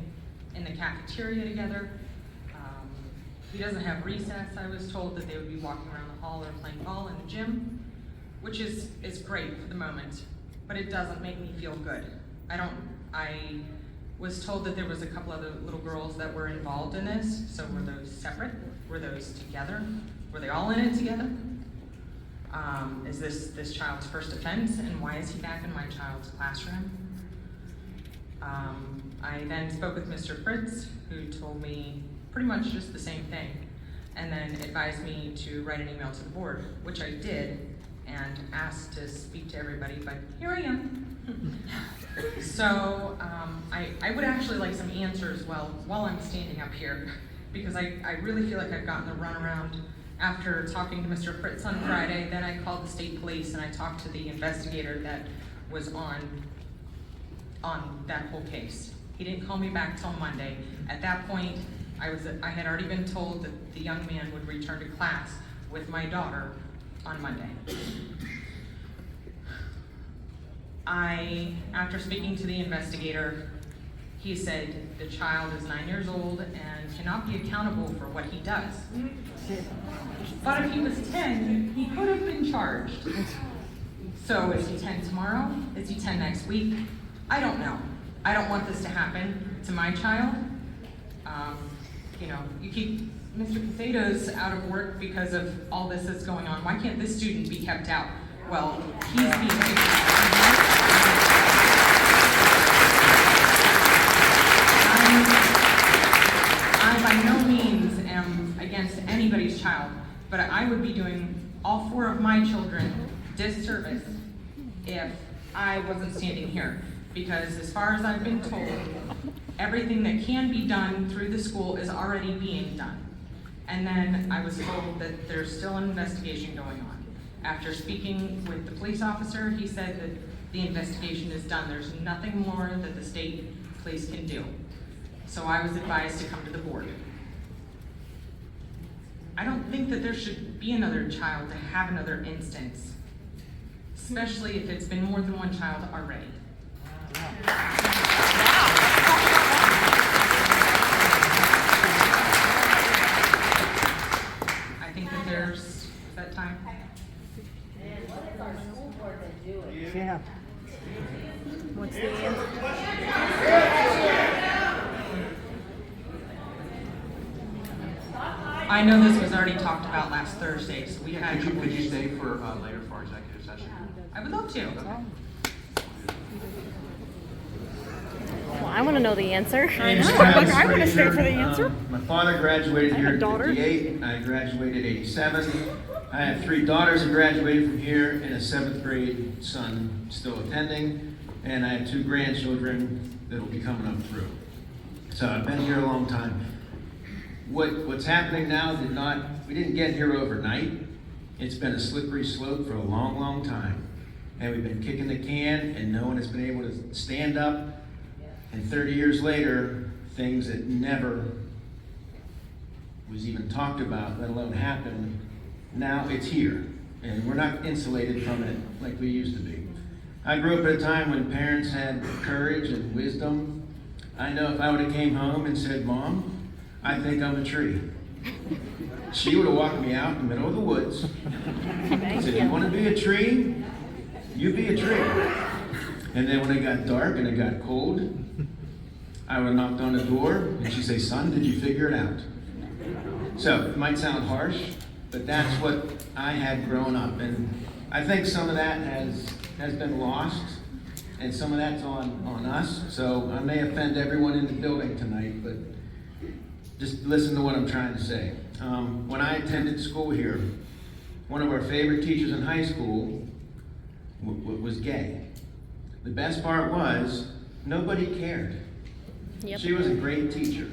in the cafeteria together. He doesn't have recess. I was told that they would be walking around the hall or playing ball in the gym, which is great for the moment, but it doesn't make me feel good. I was told that there was a couple other little girls that were involved in this, so were those separate? Were those together? Were they all in it together? Is this child's first offense, and why is he back in my child's classroom? I then spoke with Mr. Fritz, who told me pretty much just the same thing, and then advised me to write an email to the board, which I did, and asked to speak to everybody, but here I am. So I would actually like some answers while I'm standing up here, because I really feel like I've gotten the runaround after talking to Mr. Fritz on Friday. Then I called the state police and I talked to the investigator that was on that whole case. He didn't call me back till Monday. At that point, I had already been told that the young man would return to class with my daughter on Monday. After speaking to the investigator, he said the child is 9 years old and cannot be accountable for what he does. But if he was 10, he could have been charged. So is he 10 tomorrow? Is he 10 next week? I don't know. I don't want this to happen to my child. You keep Mr. Casato's out of work because of all this that's going on. Why can't this student be kept out? Well, he's being kicked out. I by no means am against anybody's child, but I would be doing all 4 of my children disservice if I wasn't standing here. Because as far as I've been told, everything that can be done through the school is already being done. And then I was told that there's still an investigation going on. After speaking with the police officer, he said that the investigation is done. There's nothing more that the state police can do. So I was advised to come to the board. I don't think that there should be another child to have another instance, especially if it's been more than one child already. I think that is that time? What is our school board doing? Yeah. What's the answer? I know this was already talked about last Thursday, so we had. Could you stay for later for executive session? I would love to. Well, I want to know the answer. My name is Travis I want to stay Frazier. for the answer. My father graduated I have here a in daughter. 58. I graduated 87. I have 3 daughters that graduated from here and a 7th grade son still attending. And I have 2 grandchildren that will be coming up through. So I've been here a long time. What's happening now we didn't get here overnight. It's been a slippery slope for a long, long time. And we've been kicking the can and no one has been able to stand up. And 30 years later, things that never was even talked about, let alone happened, now it's here. And we're not insulated from it like we used to be. I grew up at a time when parents had courage and wisdom. I know if I would have came home and said, "Mom, I think I'm a tree," she would have walked me out in the middle of the woods. Said, "You want to be a tree? You be a tree." And then when it got dark and it got cold, I would have knocked on the door and she'd say, "Son, did you figure it out?" So it might sound harsh, but that's what I had growing up. And I think some of that has been lost and some of that's on us. So I may offend everyone in the building tonight, but just listen to what I'm trying to say. When I attended school here, one of our favorite teachers in high school was gay. The best part was nobody cared. Yep. She was a great teacher.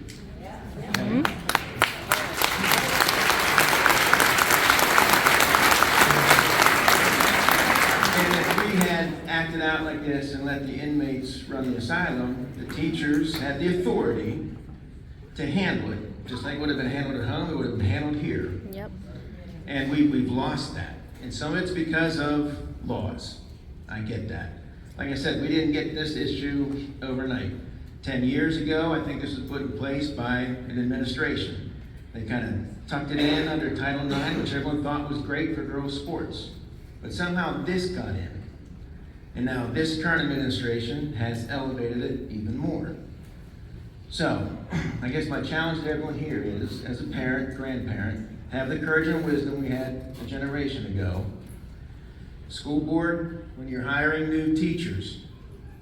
Okay? And if we had acted out like this and let the inmates run the asylum, the teachers had the authority to handle it. Just like it would have been handled at home, it would have been handled here. Yep. And we've lost that. And some of it's because of laws. I get that. Like I said, we didn't get this issue overnight. 10 years ago, I think this was put in place by an administration. They kind of tucked it in under Title IX, which everyone thought was great for girls' sports. But somehow this got in. And now this current administration has elevated it even more. So, I guess my challenge to everyone here is, as a parent, grandparent, have the courage and wisdom we had a generation ago. School board, when you're hiring new teachers,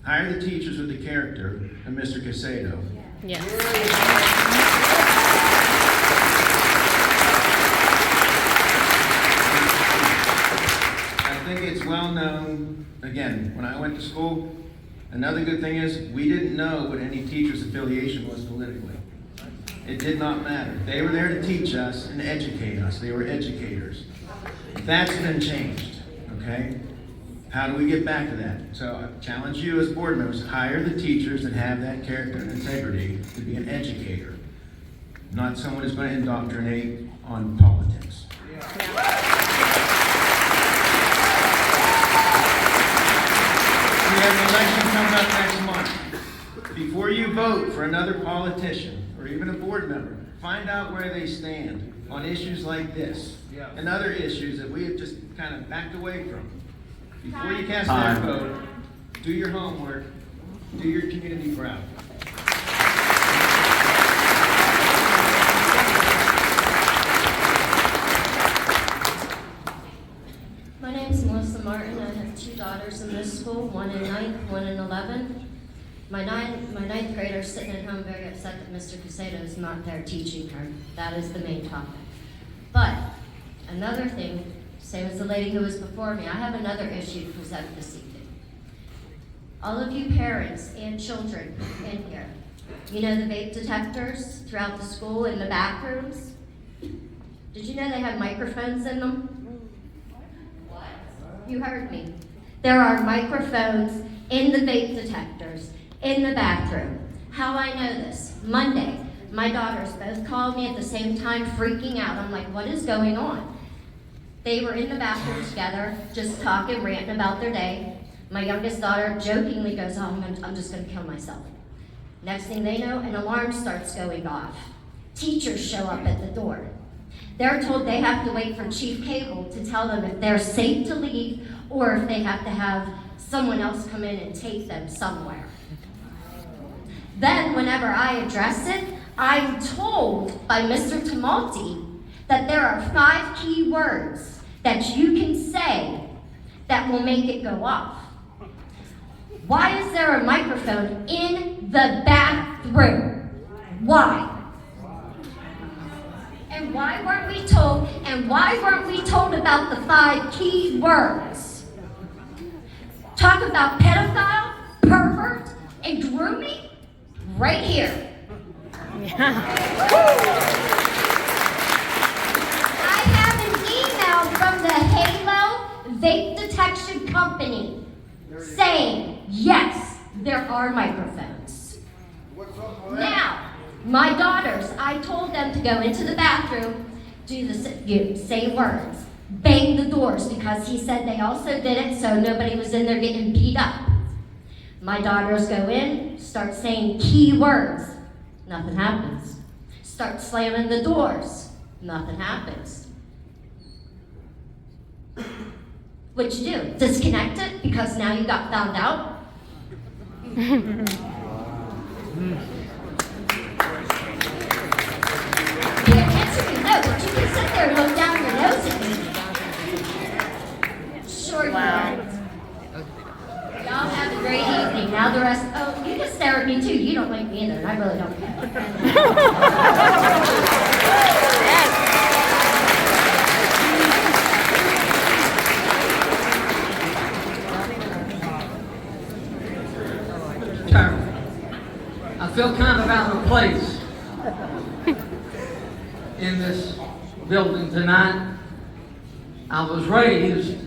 hire the teachers with the character of Mr. Cusato. Yes. I think it's well known, again, when I went to school, another good thing is we didn't know what any teacher's affiliation was politically. It did not matter. They were there to teach us and educate us. They were educators. That's been changed, okay? How do we get back to that? So I challenge you as board members, hire the teachers that have that character and integrity to be an educator, not someone who's going to indoctrinate on politics. We have an election coming up next month. Before you vote for another politician or even a board member, find out where they stand on issues like this and other issues that we have just kind of backed away from. Before you cast that vote, do your homework, do your community proud. My name is Melissa Martin. I have 2 daughters in this school, one in 9th, one in 11th. My ninth grader is sitting at home very upset that Mr. Cusato is not there teaching her. That is the main topic. But another thing, same as the lady who was before me, I have another issue to present this evening. All of you parents and children in here, you know the vape detectors throughout the school in the bathrooms? Did you know they have microphones in them? What? You heard me. There are microphones in the vape detectors in the bathroom. How I know this? Monday, My daughters both called me at the same time, freaking out. I'm like, what is going on? They were in the bathroom together, just talking, ranting about their day. My youngest daughter jokingly goes, oh, I'm just gonna kill myself. Next thing they know, an alarm starts going off. Teachers show up at the door. They're told they have to wait for Chief Cable to tell them if they're safe to leave or if they have to have someone else come in and take them somewhere. Then, whenever I address it, I'm told by Mr. Tumulty that there are 5 key words that you can say that will make it go off. Why is there a microphone in the bathroom? Why? And why weren't we told, about the 5 key words? Talk about pedophile, pervert, and grooming? Right here. I have an email from the Halo Vape Detection Company saying, yes, there are microphones. Now, my daughters, I told them to go into the bathroom, do the say words, bang the doors, because he said they also did it so nobody was in there getting beat up. My daughters go in, start saying key words, nothing happens. Start slamming the doors, nothing happens. What'd you do? Disconnect it because now you got found out? Pay attention to me, no, but you can sit there and look down your nose at me. Sure you are. Y'all have a great evening. Now the rest, oh, you can stare at me too. You don't like me either, and I really don't Terrible. I feel kind of out of place in this building tonight. I was raised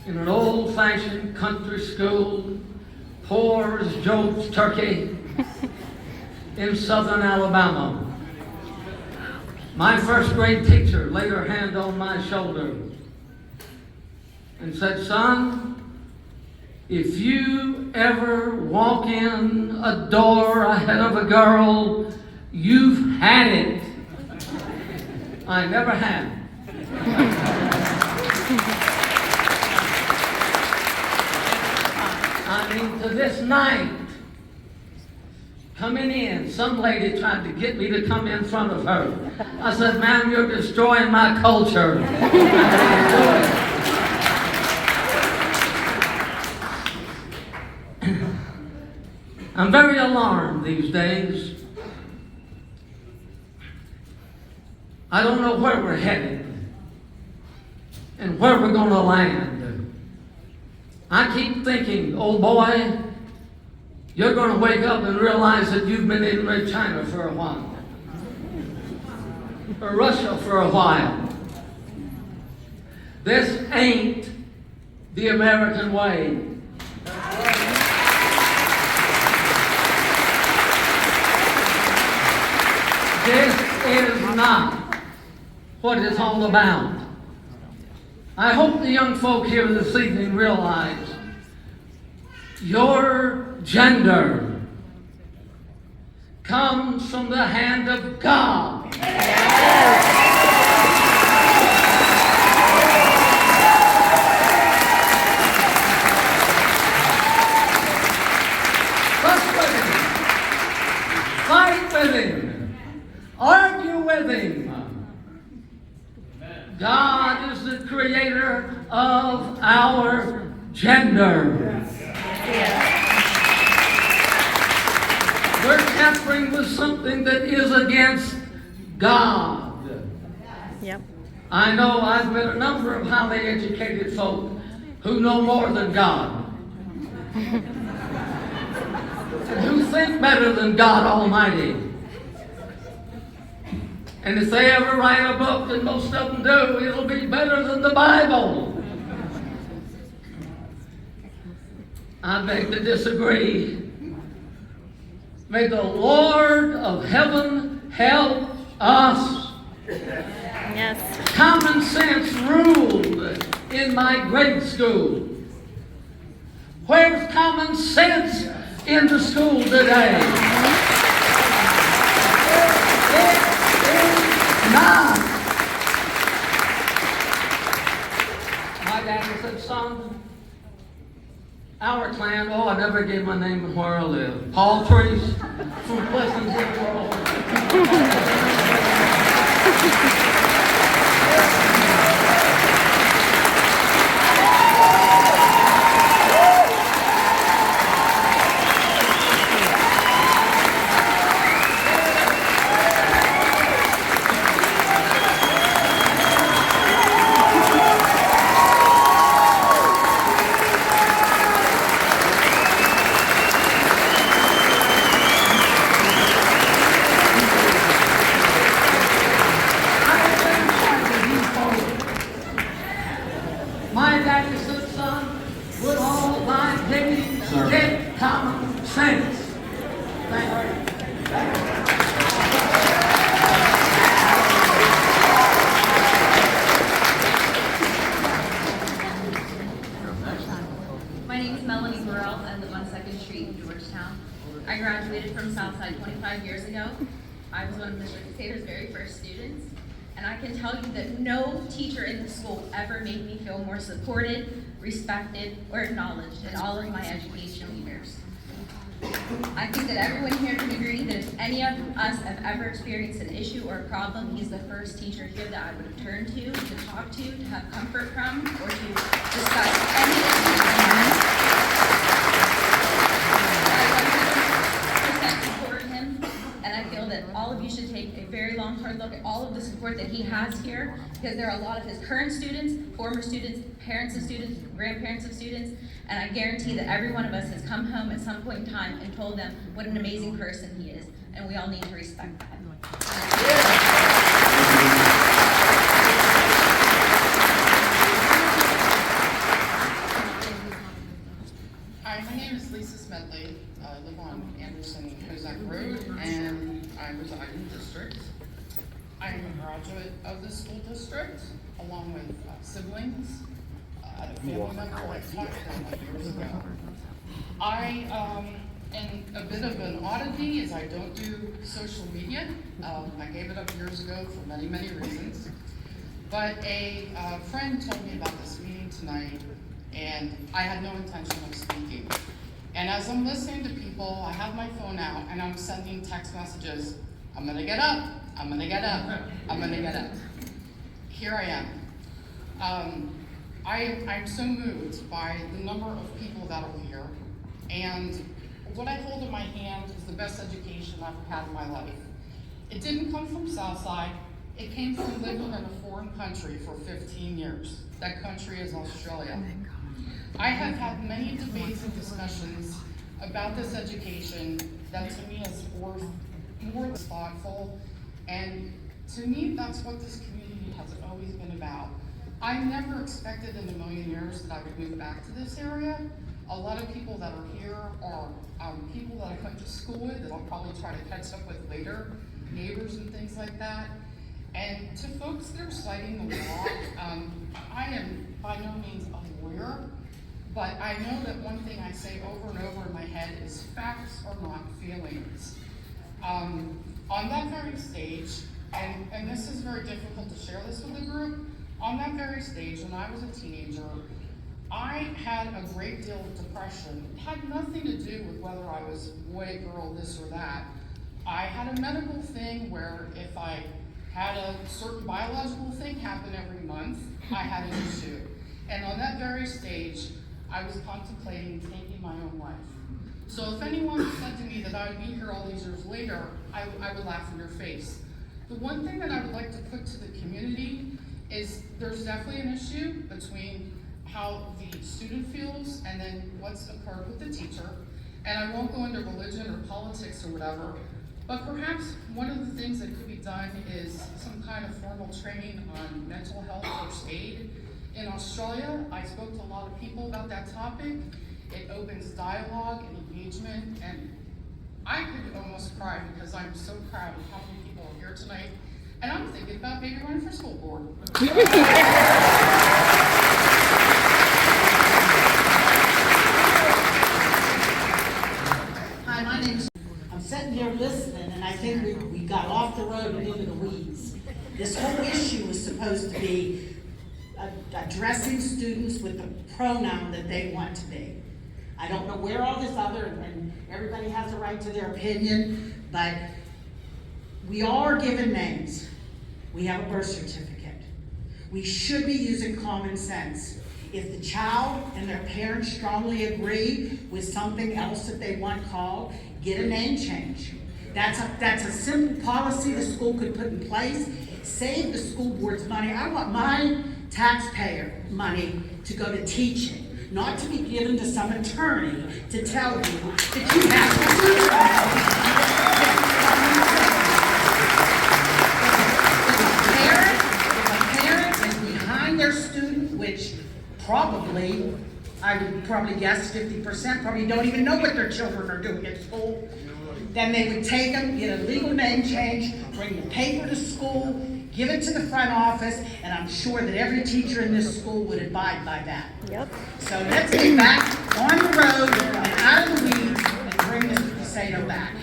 in an old-fashioned country school, poor as Job's turkey, in southern Alabama. My first grade teacher laid her hand on my shoulder and said, son, if you ever walk in a door ahead of a girl, you've had it. I never had. I mean, to this night, coming in, some lady tried to get me to come in front of her. I said, ma'am, you're destroying my culture. I'm very alarmed these days. I don't know where we're headed and where we're going to land. I keep thinking, oh boy, you're going to wake up and realize that you've been in Red China for a while, or Russia for a while. This ain't the American way. This is not what it's all about. I hope the young folk here this evening realize your gender comes from the hand of God. Trust with him. Fight with him. Argue with him. God is the creator of our gender. We're tampering with something that is against God. Yep. I know I've met a number of highly educated folk who know more than God. And who think better than God Almighty. And if they ever write a book, and most of them do, it'll be better than the Bible. I beg to disagree. May the Lord of heaven help us. Yes. Common sense ruled in my grade school. Where's common sense in the school today? It is not. My daddy said, son, our clan, oh, I never gave my name and where I live. Paul Trees from Pleasantville. My daddy said, son, with all thy dignity, get common sense. Thank you. My name is Melanie Burrell. I live on 2nd Street in Georgetown. I graduated from Southside 25 years ago. I was one of Mr. Casato's very first students. And I can tell you that no teacher in the school ever made me feel more supported, respected, or acknowledged in all of my educational years. I think that everyone here can agree that if any of us have ever experienced an issue or a problem, he's the first teacher here that I would have turned to talk to have comfort from, or to discuss any issue. I support him, and I feel that all of you should take a very long, hard look at all of the support that he has here, because there are a lot of his current students, former students, parents of students, grandparents of students, and I guarantee that every one of us has come home at some point in time and told them what an amazing person he is, and we all need to respect that. Hi, my name is Lisa Smedley. I live on Anderson Cusato Road, and I reside in the district. I am a graduate of the school district, along with siblings. I had a family member that talked to them years ago. I am a bit of an oddity, as I don't do social media. I gave it up years ago for many, many reasons. But a friend told me about this meeting tonight, and I had no intention of speaking. And as I'm listening to people, I have my phone out, and I'm sending text messages. I'm gonna get up, I'm gonna get up, I'm gonna get up. Here I am. I'm so moved by the number of people that are here, and what I hold in my hand is the best education I've had in my life. It didn't come from Southside, it came from living in a foreign country for 15 years. That country is Australia. I have had many debates and discussions about this education that to me is worth more thoughtful, and to me that's what this community has always been about. I never expected in a million years that I would move back to this area. A lot of people that are here are people that I went to school with that I'll probably try to catch up with later, neighbors and things like that. And to folks that are citing the law, I am by no means a lawyer, but I know that one thing I say over and over in my head is facts are not feelings. On that very stage, and this is very difficult to share this with the group, on that very stage when I was a teenager, I had a great deal of depression. It had nothing to do with whether I was boy, girl, this or that. I had a medical thing where if I had a certain biological thing happen every month, I had an issue. And on that very stage, I was contemplating taking my own life. So if anyone said to me that I would be here all these years later, I would laugh in their face. The one thing that I would like to put to the community is there's definitely an issue between how the student feels and then what's occurred with the teacher. And I won't go into religion or politics or whatever, but perhaps one of the things that could be done is some kind of formal training on mental health first aid. In Australia, I spoke to a lot of people about that topic. It opens dialogue and engagement, and I could almost cry because I'm so proud of how many people are and I'm thinking about maybe running for school board. Hi, my name's, I'm sitting here listening, and I think we got off the road and into the weeds. This whole issue is supposed to be addressing students with the pronoun that they want to be. I don't know where all this other, and everybody has a right to their opinion, but we are given names. We have a birth certificate. We should be using common sense. If the child and their parents strongly agree with something else that they want called, get a name change. That's a simple policy the school could put in place, save the school board's money. I want my taxpayer money to go to teaching, not to be given to some attorney to tell you that you have to do something. If a parent is behind their student, which probably, I would probably guess 50% probably don't even know what their children are doing at school, then they would take them, get a legal name change, bring the paper to school, give it to the front office, and I'm sure that every teacher in this school would abide by that. Yep. So let's get back on the road and out of the weeds and bring Mr. Cusato back.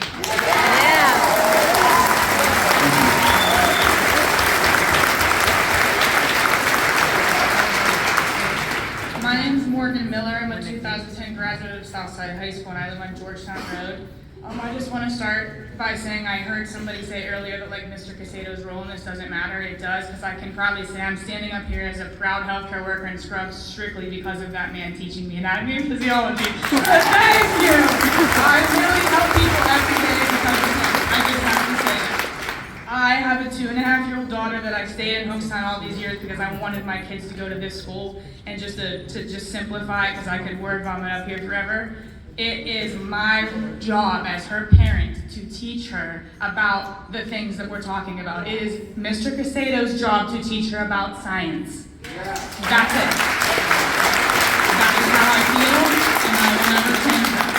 My name is Morgan Miller. I'm a 2010 graduate of Southside High School, and I live on Georgetown Road. I just want to start by saying I heard somebody say earlier that like Mr. Cusato's role in this doesn't matter. It does, because I can proudly say I'm standing up here as a proud healthcare worker in scrubs strictly because of that man teaching me anatomy and physiology. Thank you! I really help people every day because of him. I just have to say that. I have a 2.5-year-old daughter that I've stayed in Homestown all these years because I wanted my kids to go to this school, and just to just simplify, because I could word vomit up here forever. It is my job as her parent to teach her about the things that we're talking about. It is Mr. Cusato's job to teach her about science. That's it. That is how I feel, and I will never change that.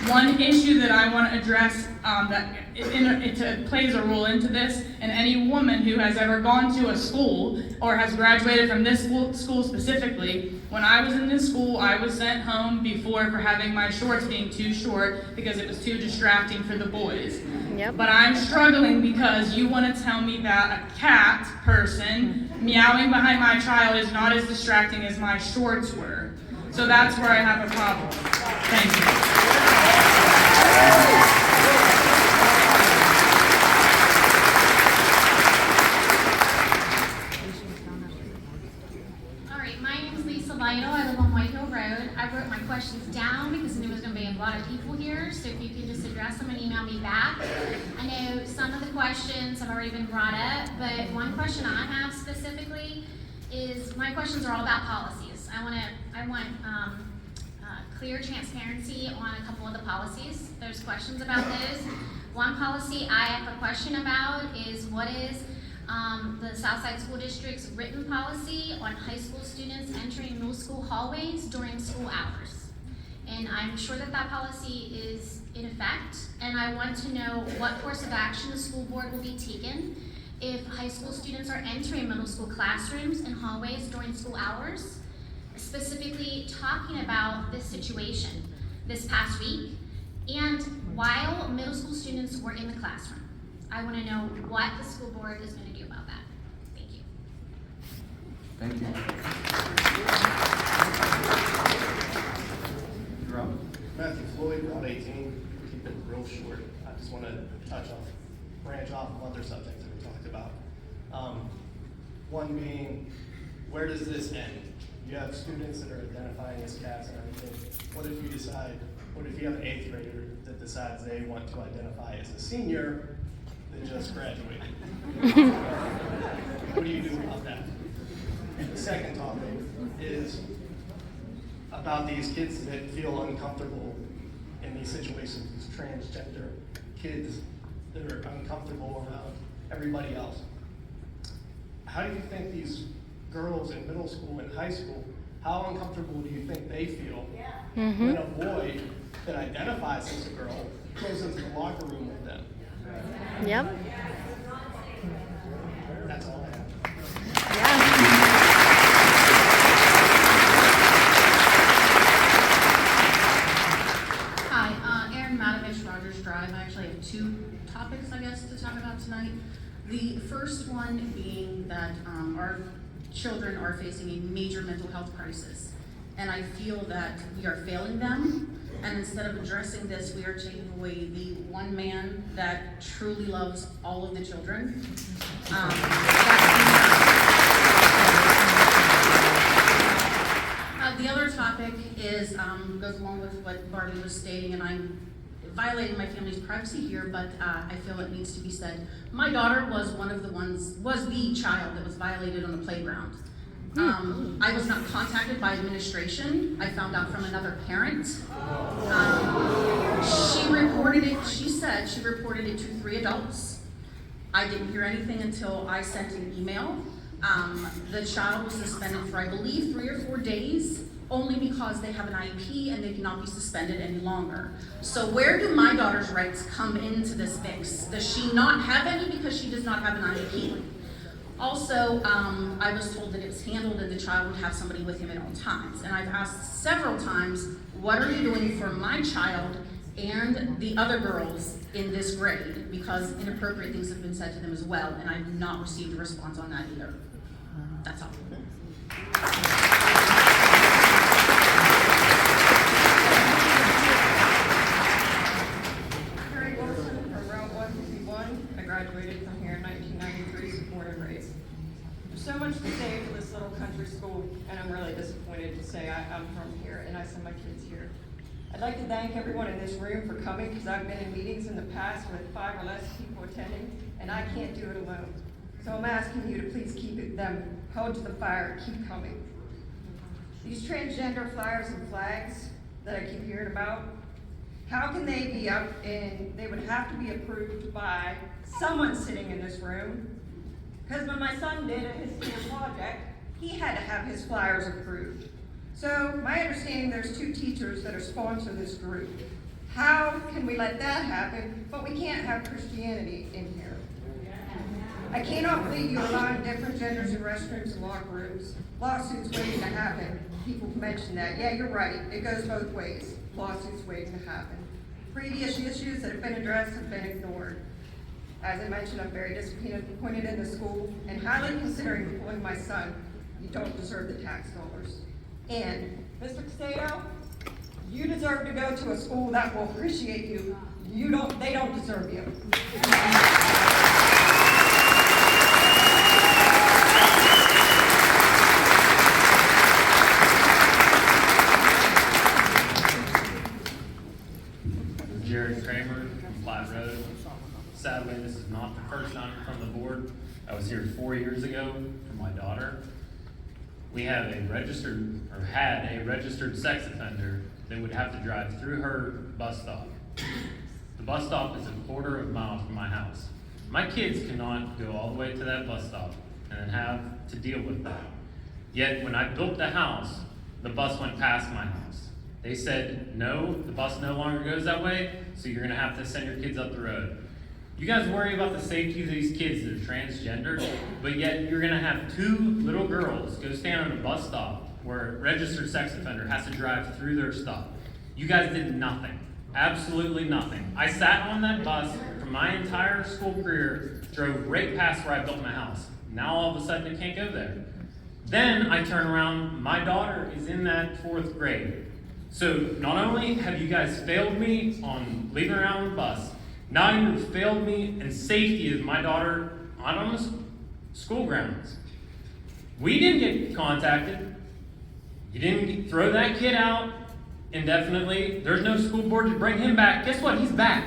One issue that I want to address that it plays a role into this, and any woman who has ever gone to a school or has graduated from this school specifically, when I was in this school, I was sent home before for having my shorts being too short because it was too distracting for the boys. Yep. But I'm struggling because you want to tell me that a cat person meowing behind my child is not as distracting as my shorts were. So that's where I have a problem. Thank you. I live on White Hill Road. I wrote my questions down because I knew there was going to be a lot of people here, so if you could just address them and email me back. I know some of the questions have already been brought up, but one question I have specifically is, my questions are all about policies. I want clear transparency on a couple of the policies. There's questions about those. One policy I have a question about is what is the Southside School District's written policy on high school students entering middle school hallways during school hours. And I'm sure that that policy is in effect, and I want to know what course of action the school board will be taken if high school students are entering middle school classrooms and hallways during school hours, specifically talking about this situation this past week and while middle school students were in the classroom. I want to know what the school board is going to do about that. Thank you. Thank you. You're up. Matthew Floyd, Route 18. Keep it real short. I just want to branch off of other subjects that we talked about. One being, where does this end? You have students that are identifying as cats and everything. What if you have an 8th grader that decides they want to identify as a senior that just graduated? What do you do about that? The second topic is about these kids that feel uncomfortable in these situations, these transgender kids that are uncomfortable around everybody else. How do you think these girls in middle school and high school, how uncomfortable do you think they feel when a boy that identifies as a girl goes into the locker room with them? Yep. The first one being that our children are facing a major mental health crisis. And I feel that we are failing them. And instead of addressing this, we are taking away the one man that truly loves all of the children. The other topic is, goes along with what Barbie was stating, and I'm violating my family's privacy here, but I feel it needs to be said. My daughter was the child that was violated on the playground. I was not contacted by administration. I found out from another parent. She reported it, she said she reported it to 3 adults. I didn't hear anything until I sent an email. The child was suspended for, I believe, 3 or 4 days, only because they have an IEP and they cannot be suspended any longer. So where do my daughter's rights come into this mix? Does she not have any because she does not have an IEP? Also, I was told that it was handled and the child would have somebody with him at all times. And I've asked several times, what are you doing for my child and the other girls in this grade? Because inappropriate things have been said to them as well, and I've not received a response on that either. That's all. I graduated from here in 1993, born and raised. There's so much to say for this little country school, and I'm really disappointed to say I'm from here and I send my kids here. I'd like to thank everyone in this room for coming, because I've been in meetings in the past with 5 or less people attending, and I can't do it alone. So I'm asking you to please keep them held to the fire, keep coming. These transgender flyers and flags that I keep hearing about, how can they be up and they would have to be approved by someone sitting in this room? Because when my son did his school project, he had to have his flyers approved. So my understanding, there's 2 teachers that are sponsoring this group. How can we let that happen, but we can't have Christianity in here? I cannot believe you're allowing different genders in restrooms and locker rooms. Lawsuits waiting to happen. People mention that. Yeah, you're right. It goes both ways. Lawsuits waiting to happen. Previous issues that have been addressed have been ignored. As I mentioned, I'm very disappointed in the school, and highly considering employing my son. You don't deserve the tax dollars. And Mr. Cusato, you deserve to go to a school that will appreciate you. They don't deserve you. Flat Road. Sadly, this is not the first time from the board. I was here 4 years ago for my daughter. We have had a registered sex offender that would have to drive through her bus stop. The bus stop is a quarter of a mile from my house. My kids cannot go all the way to that bus stop and then have to deal with that. Yet when I built the house, the bus went past my house. They said, no, the bus no longer goes that way, so you're gonna have to send your kids up the road. You guys worry about the safety of these kids that are transgender, but yet you're gonna have 2 little girls go stand on a bus stop where a registered sex offender has to drive through their stop. You guys did nothing, absolutely nothing. I sat on that bus for my entire school career, drove right past where I built my house. Now all of a sudden it can't go there. Then I turn around, my daughter is in that 4th grade. So not only have you guys failed me on leaving her out on the bus, now you've failed me in safety of my daughter out on the school grounds. We didn't get contacted. You didn't throw that kid out indefinitely. There's no school board to bring him back. Guess what? He's back.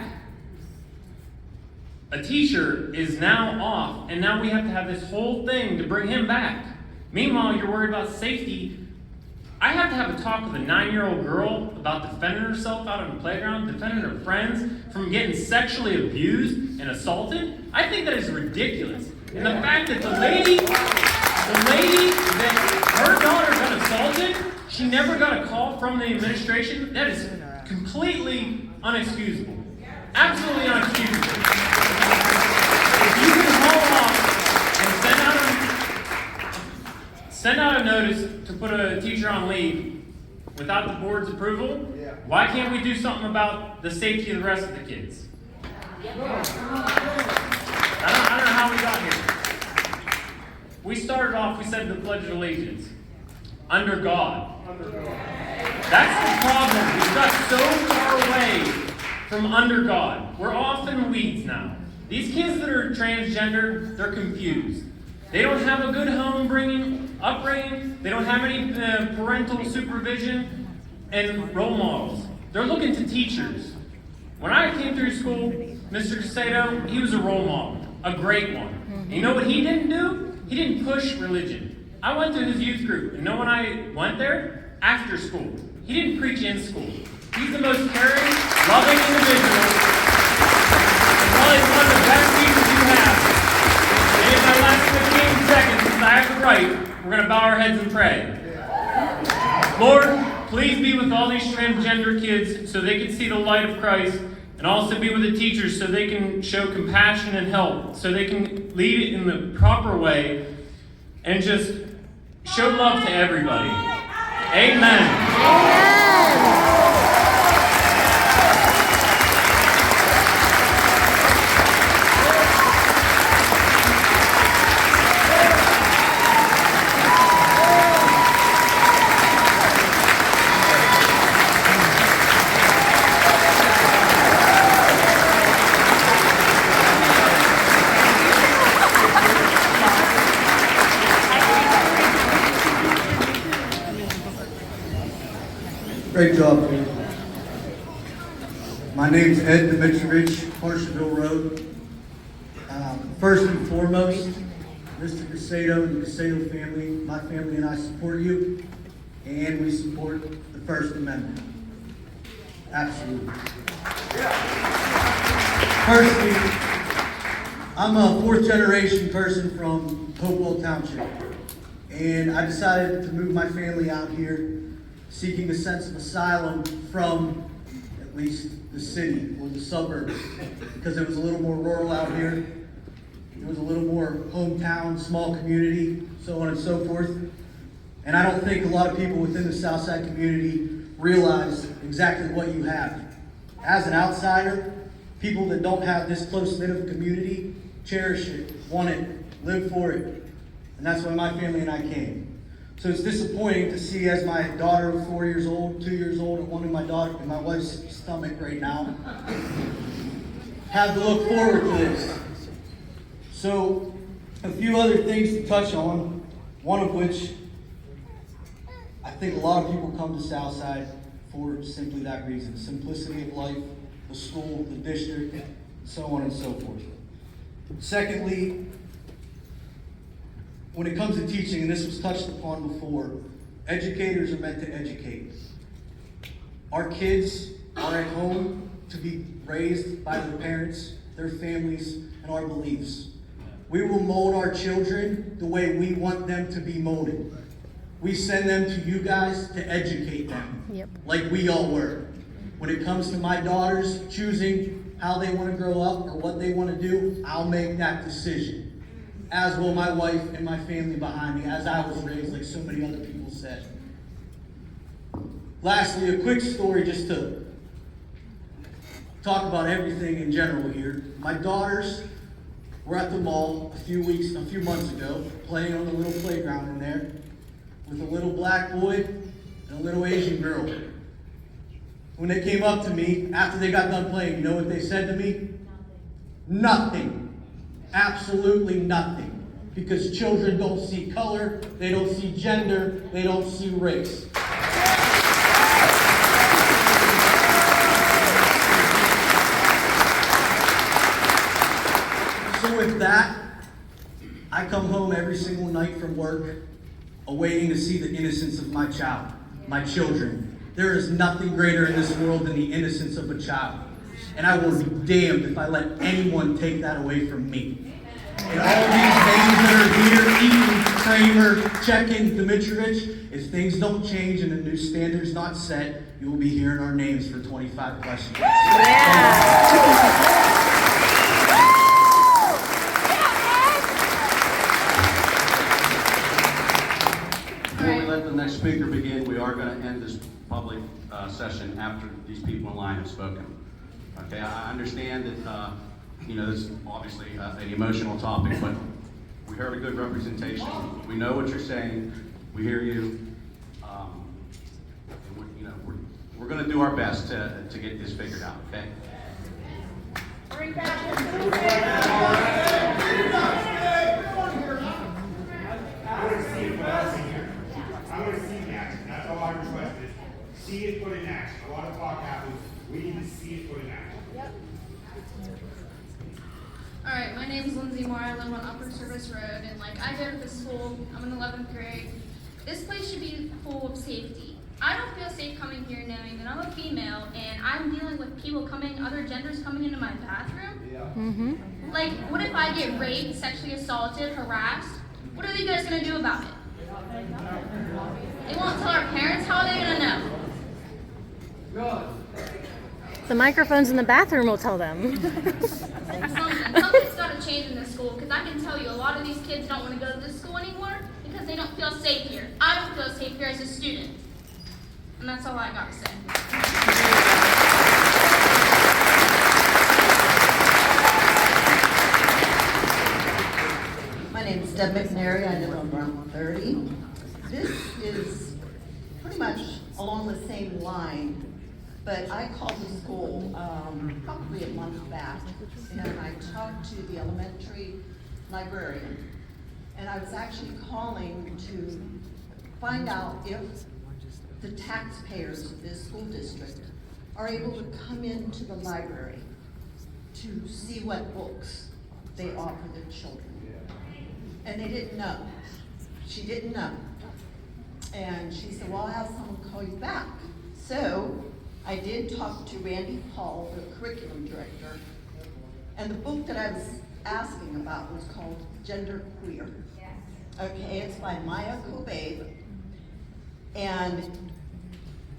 A teacher is now off, and now we have to have this whole thing to bring him back. Meanwhile, you're worried about safety. I have to have a talk with a 9-year-old girl about defending herself out on the playground, defending her friends from getting sexually abused and assaulted. I think that is ridiculous. And the fact that the lady that her daughter got assaulted, she never got a call from the administration, that is completely unexcusable. Absolutely unexcusable. If you can haul off and send out a notice to put a teacher on leave without the board's approval, why can't we do something about the safety of the rest of the kids? I don't know how we got We started off, we said the Pledge of Allegiance. Under God. That's the problem. We've got so far away from under God. We're off in the weeds now. These kids that are transgender, they're confused. They don't have a good home upbringing. They don't have any parental supervision and role models. They're looking to teachers. When I came through school, Mr. Cusato, he was a role model, a great one. And you know what he didn't do? He didn't push religion. I went to his youth group, and you know when I went there? After school. He didn't preach in school. He's the most caring, loving individual, and probably one of the best teachers you have. And in my last 15 seconds, since I have the right, we're going to bow our heads and pray. Lord, please be with all these transgender kids so they can see the light of Christ, and also be with the teachers so they can show compassion and help, so they can lead it in the proper way, and just show love to everybody. Amen. Great job, Pete. My name's Ed Dimitrovich, Marshallville Road. First and foremost, Mr. Cusato and the Cusato family, my family and I support you, and we support the First Amendment. Absolutely. Firstly, I'm a fourth generation person from Hopewell Township, and I decided to move my family out here seeking a sense of asylum from at least the city or the suburbs, because it was a little more rural out here. It was a little more hometown, small community, so on and so forth. And I don't think a lot of people within the Southside community realize exactly what you have. As an outsider, people that don't have this close-knit of a community cherish it, want it, live for it. And that's why my family and I came. So it's disappointing to see, as my daughter, 4 years old, 2 years old, and one in my wife's stomach right now, have to look forward to this. So a few other things to touch on, one of which I think a lot of people come to Southside for simply that reason: simplicity of life, the school, the district, so on and so forth. Secondly, when it comes to teaching, and this was touched upon before, educators are meant to educate. Our kids are at home to be raised by their parents, their families, and our beliefs. We will mold our children the way we want them to be molded. We send them to you guys to educate them, like we all were. When it comes to my daughters choosing how they want to grow up or what they want to do, I'll make that decision. As will my wife and my family behind me, as I was raised, like so many other people said. Lastly, a quick story just to talk about everything in general here. My daughters were at the mall a few months ago, playing on the little playground in there with a little black boy and a little Asian girl. When they came up to me, after they got done playing, you know what they said to me? Nothing. Absolutely nothing. Because children don't see color, they don't see gender, they don't see race. So with that, I come home every single night from work, awaiting to see the innocence of my child, my children. There is nothing greater in this world than the innocence of a child. And I will be damned if I let anyone take that away from me. And all these names that are here, Eaton, Kramer, Chekin, Dimitrovich, if things don't change and a new standard's not set, you will be hearing our names for 25 plus years. Before we let the next speaker begin, we are going to end this public session after these people in line have spoken. Okay, I understand that, this is obviously an emotional topic, but we heard a good representation. We know what you're saying. We hear you. And we're going to do our best to get this figured out, okay? I want to see it put us in here. I want to see it in action. That's all I requested. See it put in action. A lot of talk happens. We need to see it put in action. Alright, my name is Lindsay Moore. I live on Upper Service Road, and I go to this school. I'm in 11th grade. This place should be full of safety. I don't feel safe coming here knowing that I'm a female and I'm dealing with people other genders coming into my bathroom. What if I get raped, sexually assaulted, harassed? What are you guys gonna do about it? They won't tell our parents. How are they gonna know? The microphones in the bathroom will tell them. Something's got to change in this school, because I can tell you a lot of these kids don't want to go to this school anymore because they don't feel safe here. I don't feel safe here as a student. And that's all I got to say. My name is Deb McNary. I live on Route 30. This is pretty much along the same line. But I called the school probably a month back, and I talked to the elementary librarian. And I was actually calling to find out if the taxpayers of this school district are able to come into the library to see what books they offer their children. And they didn't know. She didn't know. And she said, well, I'll have someone call you back. So I did talk to Randy Paul, the curriculum director, and the book that I was asking about was called Gender Queer. Okay, it's by Maya Kobabe, and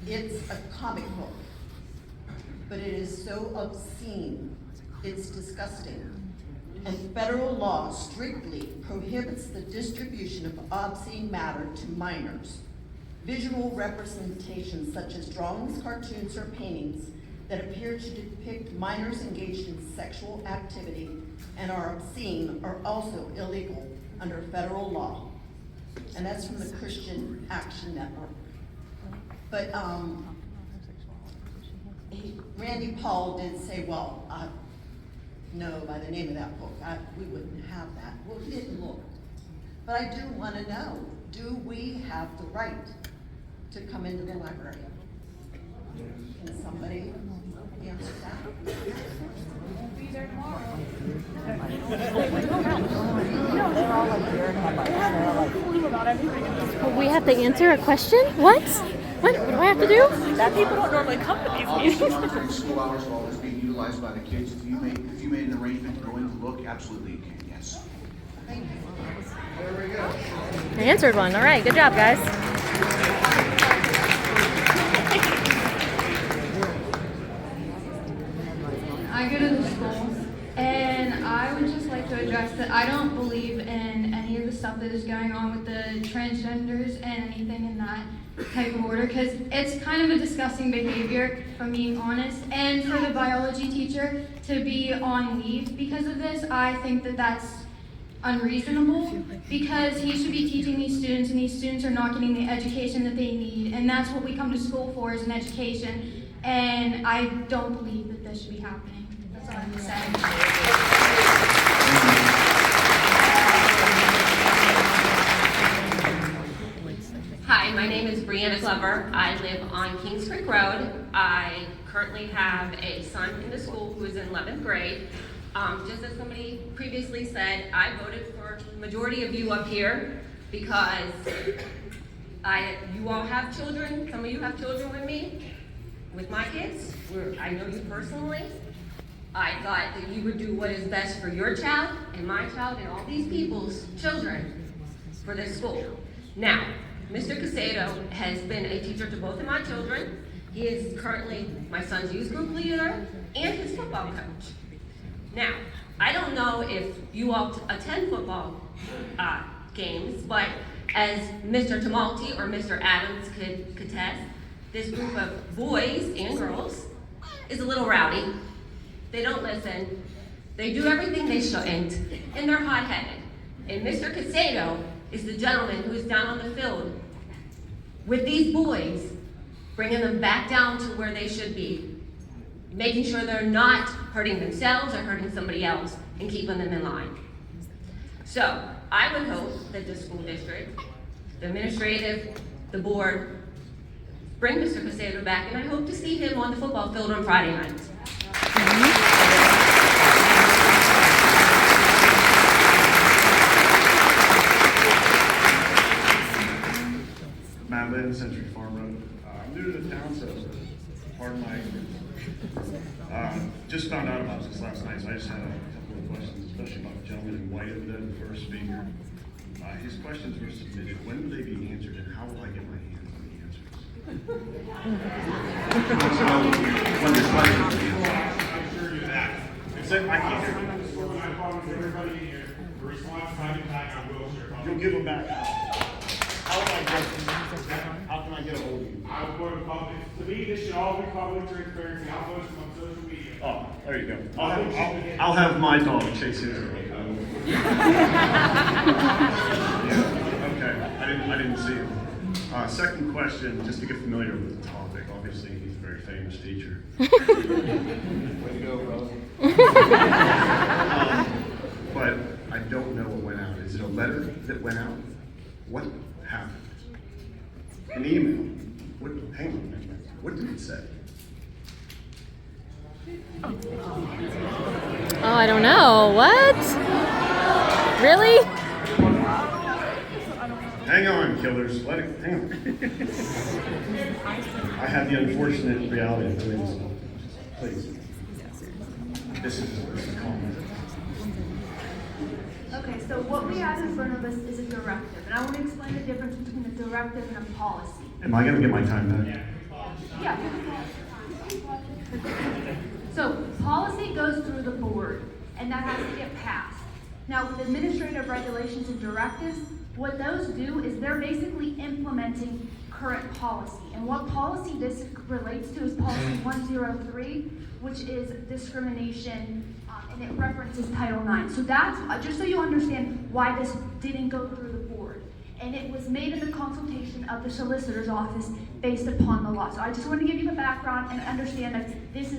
it's a comic book, but it is so obscene, it's disgusting. And federal law strictly prohibits the distribution of obscene matter to minors. Visual representations such as drawings, cartoons, or paintings that appear to depict minors engaged in sexual activity and are obscene are also illegal under federal law. And that's from the Christian Action Network. But Randy Paul did say, well, no, by the name of that book, we wouldn't have that. Well, he didn't look. But I do want to know, do we have the right to come into the library? Can somebody answer that? We'll be there tomorrow. We have to answer a question? What? What do I have to do? That people don't normally come to these meetings. Monitoring school hours while it's being utilized by the kids. If you made an arrangement to go in to look, absolutely you can, yes. Thank you. There we go. I answered one. All right, good job, guys. I go to the school, and I would just like to address that I don't believe in any of the stuff that is going on with the transgenders and anything in that type of order, because it's kind of a disgusting behavior, if I'm being honest. And for the biology teacher to be on leave because of this, I think that that's unreasonable, because he should be teaching these students, and these students are not getting the education that they need, and that's what we come to school for, is an education, and I don't believe that this should be happening. That's all I have to say. Hi, my name is Brianna Glover. I live on Kings Creek Road. I currently have a son in the school who is in 11th grade. Just as somebody previously said, I voted for the majority of you up here because you all have children. Some of you have children with me, with my kids. I know you personally. I thought that you would do what is best for your child and my child and all these people's children for this school. Now, Mr. Cusato has been a teacher to both of my children. He is currently my son's youth group leader and his football coach. Now, I don't know if you all attend football games, but as Mr. Tamalti or Mr. Adams could contest, this group of boys and girls is a little rowdy. They don't listen. They do everything they shouldn't, and they're hot-headed. And Mr. Cusato is the gentleman who's down on the field with these boys, bringing them back down to where they should be, making sure they're not hurting themselves or hurting somebody else and keeping them in line. So I would hope that the school district, the administrative, the board, bring Mr. Cusato back, and I hope to see him on the football field on Friday nights. Matt Lynn, Century Farm Road. I'm new to the town, so pardon my ignorance. Just found out about this last night, so I just had a couple of questions, especially about the gentleman in white over there, the first speaker. His questions were submitted. When will they be answered, and how will I get my hands on the answers? When the questions will be answered. I assure you that. Except I can't hear. When I promise everybody in here, the response time and back, I will share. You'll give them back how? How can I get a hold of you? I will go to public. To me, this should all be public transparency. I'll post them on social media. Oh, there you go. I'll have my dog chase his around. Yeah, okay. I didn't see it. Second question, just to get familiar with the topic. Obviously, he's a very famous teacher. Way to go, brother. But I don't know what went out. Is it a letter that went out? What happened? An email? Hang on. What did it say? Oh, I don't know. What? Really? Hang on, killers. Hang on. I have the unfortunate reality of doing this. Please. This is calm. Okay, so what we have in front of us is a directive, and I want to explain the difference between a directive and a policy. Am I going to get my time back? Yeah. So policy goes through the board, and that has to get passed. Now, with administrative regulations and directives, what those do is they're basically implementing current policy. And what policy this relates to is policy 103, which is discrimination, and it references Title IX. So that's, just so you understand why this didn't go through the board. And it was made in the consultation of the solicitor's office based upon the law. So I just want to give you the background and understand that this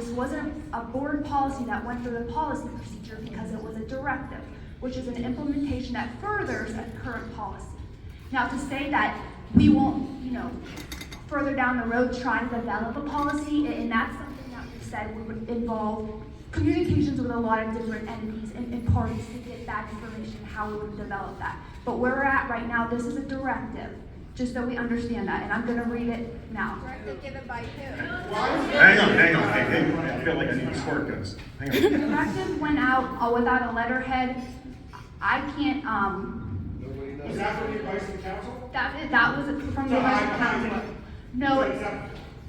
wasn't a board policy that went through the policy procedure because it was a directive, which is an implementation that furthers a current policy. Now, to say that we won't, further down the road try to develop a policy, and that's something that we said would involve communications with a lot of different entities and parties to get that information, how we would develop that. But where we're at right now, this is a directive, just so we understand that, and I'm going to read it now. Directive given by who? Hang on. I feel like I need a squirt guns. Hang on. The directive went out without a letterhead. I can't, Is that from the advice of council? that was from the advice of council. No,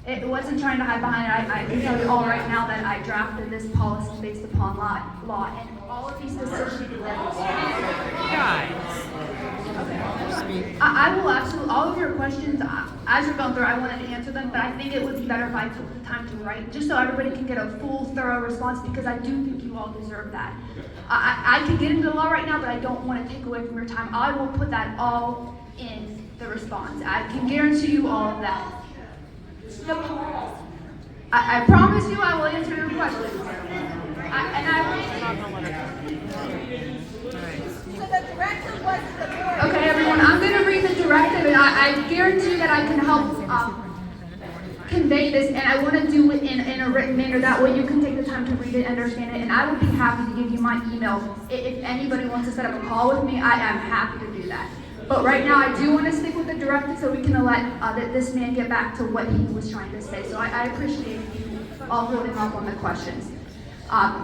it wasn't trying to hide behind it. I can tell you all right now that I drafted this policy based upon law, and all of these decisions. I will absolutely, all of your questions, as you're going through, I wanted to answer them, but I think it would be better if I took the time to write, just so everybody can get a full, thorough response, because I do think you all deserve that. I could get into the law right now, but I don't want to take away from your time. I will put that all in the response. I can guarantee you all of that. I promise you I will answer your questions. So the directive wasn't the board. Okay, everyone, I'm going to read the directive, and I guarantee that I can help convey this, and I want to do it in a written manner. That way you can take the time to read it and understand it, and I would be happy to give you my email. If anybody wants to set up a call with me, I am happy to do that. But right now, I do want to stick with the directive so we can let this man get back to what he was trying to say. So I appreciate you all holding up on the questions.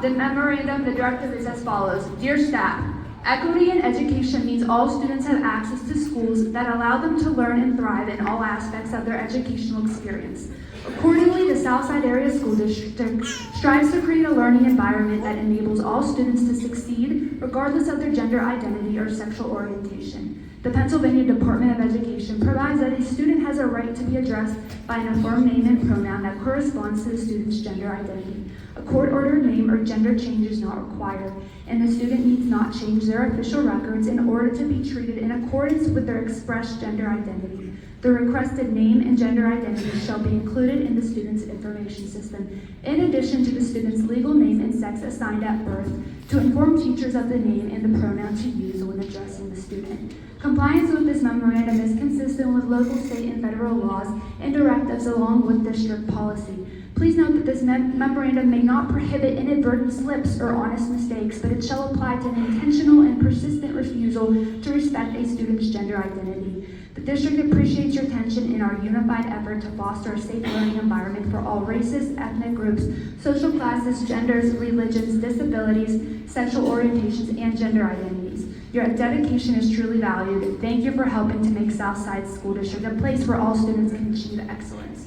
The memorandum, the directive is as follows. Dear staff, equity in education means all students have access to schools that allow them to learn and thrive in all aspects of their educational experience. Accordingly, the Southside Area School District strives to create a learning environment that enables all students to succeed regardless of their gender identity or sexual orientation. The Pennsylvania Department of Education provides that a student has a right to be addressed by an affirmed name and pronoun that corresponds to the student's gender identity. A court ordered name or gender change is not required, and the student needs not change their official records in order to be treated in accordance with their expressed gender identity. The requested name and gender identity shall be included in the student's information system, in addition to the student's legal name and sex assigned at birth, to inform teachers of the name and the pronoun to use when addressing the student. Compliance with this memorandum is consistent with local, state, and federal laws and directives along with district policy. Please note that this memorandum may not prohibit inadvertent slips or honest mistakes, but it shall apply to an intentional and persistent refusal to respect a student's gender identity. The district appreciates your attention in our unified effort to foster a safe learning environment for all races, ethnic groups, social classes, genders, religions, disabilities, sexual orientations, and gender identities. Your dedication is truly valued. Thank you for helping to make Southside School District a place where all students can achieve excellence.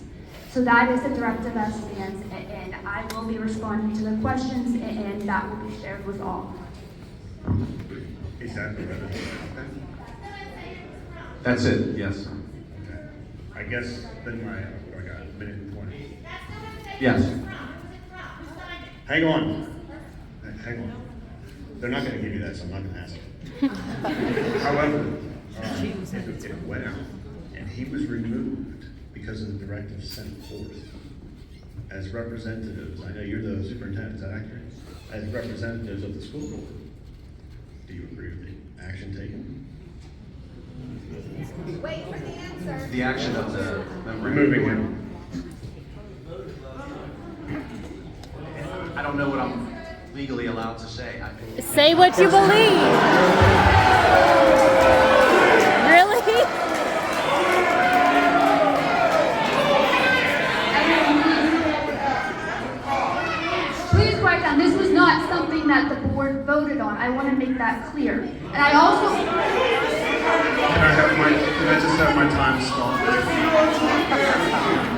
So that is the directive as stands, and I will be responding to the questions, and that will be shared with all. Exactly. That's it, yes. Okay. I guess then I got a minute and 20. Yes. Hang on. Hang on. They're not going to give you that, so I'm not going to ask it. However, it went out, and he was removed because of the directive sent forth. As representatives, I know you're the superintendent, is that accurate? As representatives of the school board, do you agree with the action taken? Wait for the answer. The action of the Removing him. I don't know what I'm legally allowed to say. Say what you believe. Really? Please write down, this was not something that the board voted on. I want to make that clear. And I also... Can I just have my time stopped?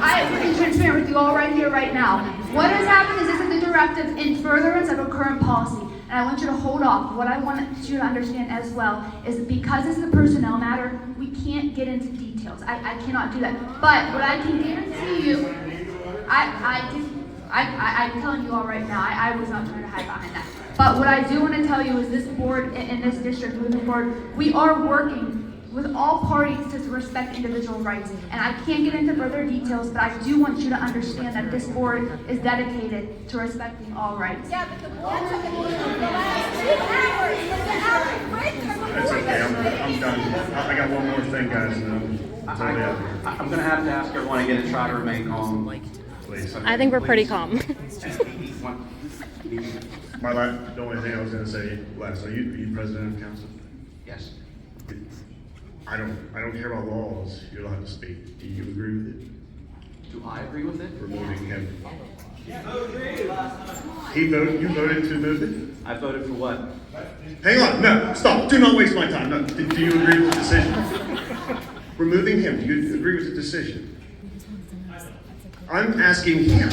I will be transparent with you all right here, right now. What has happened is this is the directive in furtherance of a current policy. And I want you to hold off. What I want you to understand as well is that because this is a personnel matter, we can't get into details. I cannot do that. But what I can guarantee you, I'm telling you all right now, I was not trying to hide behind that. But what I do want to tell you is this board and this district moving forward, we are working with all parties to respect individual rights. And I can't get into further details, but I do want you to understand that this board is dedicated to respecting all rights. Yeah, but the board took it for the last 2 hours. But the average break That's okay, I'm done. I got one more thing, guys, and then I'm totally out of here. I'm going to have to ask everyone again and try to remain calm. Please. I think we're pretty calm. The only thing I was going to say last, are you president of council? Yes. I don't care about laws. You're allowed to speak. Do you agree with it? Do I agree with it? Removing him. You voted to move it? I voted for what? Hang on, no, stop. Do not waste my time. No, do you agree with the decision? Removing him, do you agree with the decision? I'm asking him. I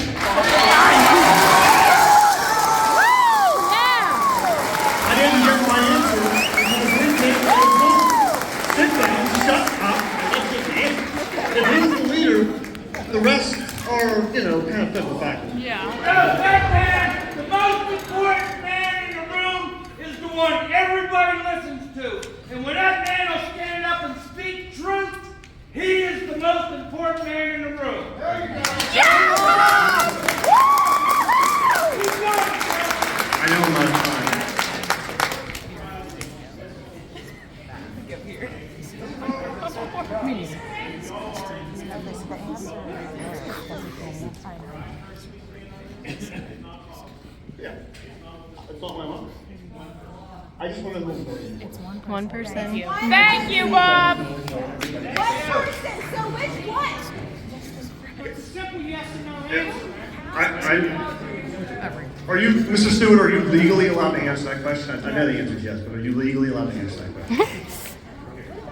didn't get my answer. Sit down, shut up, and let's get the answer. If he's the leader, the rest are, kind of fickle faculty. That man, the most important man in the room, is the one everybody listens to. And when that man will stand up and speak truth, he is the most important man in the room. I know I'm not fine. Yeah, that's all I want. I just want to move forward. It's one person. Thank you, Bob. One person, so which one? It's a simple yes or no answer. Are you, Mr. Stewart, are you legally allowed to answer that question? I know the answer is yes, but are you legally allowed to answer that question?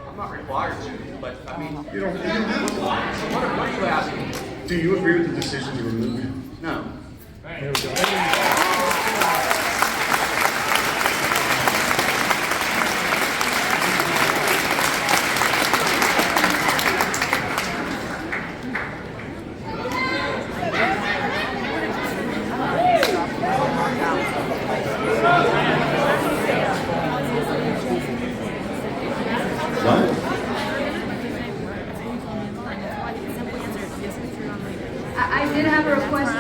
I'm not required to, but I mean, You don't have to. what are you asking? Do you agree with the decision to remove him? No.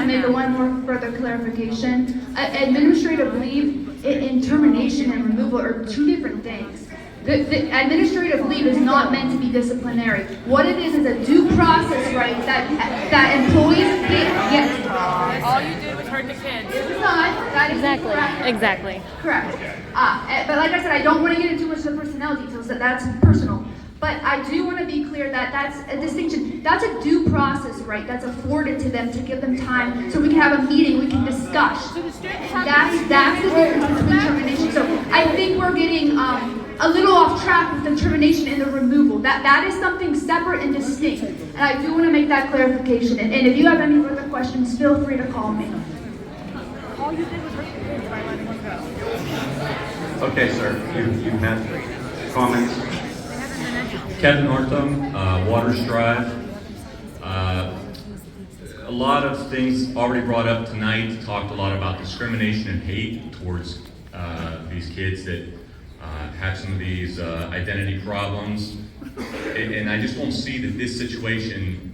make one more further clarification. Administrative leave and termination and removal are two different things. The administrative leave is not meant to be disciplinary. What it is a due process right that employees get. All you did was hurt the kids. It's not. That is Exactly. correct. Exactly. Correct. But like I said, I don't want to get into too much of the personnel details. That's personal. But I do want to be clear that that's a distinction. That's a due process right that's afforded to them to give them time so we can have a meeting, we can discuss. That's the difference between termination. So I think we're getting a little off track with the termination and the removal. That is something separate and distinct. And I do want to make that clarification. And if you have any further questions, feel free to call me. All you did was hurt the kids by letting them go. Okay, sir, you have comments? Kevin Northam, Waters Drive. A lot of things already brought up tonight, talked a lot about discrimination and hate towards these kids that have some of these identity problems. And I just don't see that this situation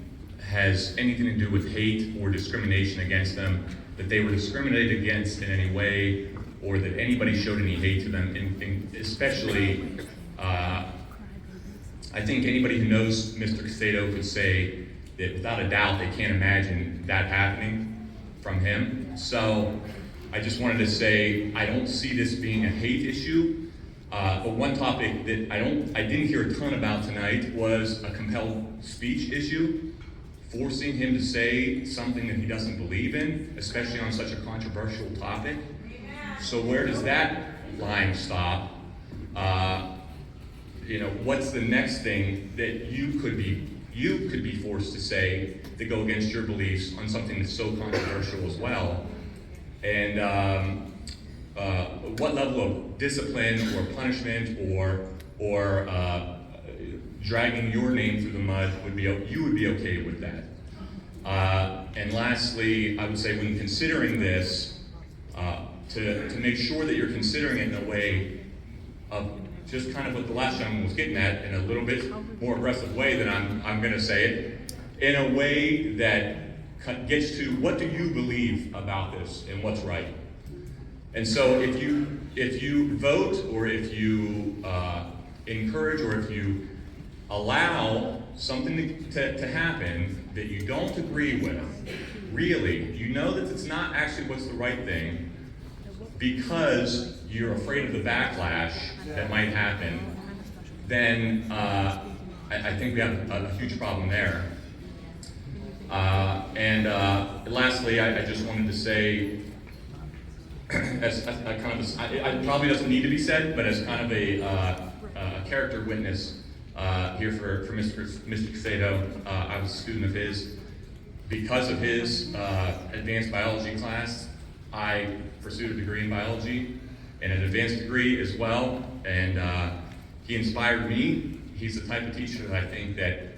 has anything to do with hate or discrimination against them, that they were discriminated against in any way, or that anybody showed any hate to them, and especially, I think anybody who knows Mr. Cusato could say that without a doubt they can't imagine that happening from him. So I just wanted to say I don't see this being a hate issue. But one topic that I didn't hear a ton about tonight was a compelled speech issue, forcing him to say something that he doesn't believe in, especially on such a controversial topic. So where does that line stop? What's the next thing that you could be forced to say to go against your beliefs on something that's so controversial as well? And what level of discipline or punishment or dragging your name through the mud you would be okay with that? And lastly, I would say when considering this, to make sure that you're considering it in a way of just kind of what the last gentleman was getting at in a little bit more aggressive way than I'm going to say it, in a way that gets to what do you believe about this and what's right. And so if you vote or if you encourage or if you allow something to happen that you don't agree with, really, you know that it's not actually what's the right thing because you're afraid of the backlash that might happen, then I think we have a huge problem there. And lastly, I just wanted to say, as a kind of it probably doesn't need to be said, but as kind of a character witness here for Mr. Cusato, I was a student of his. Because of his advanced biology class, I pursued a degree in biology and an advanced degree as well, and he inspired me. He's the type of teacher that I think that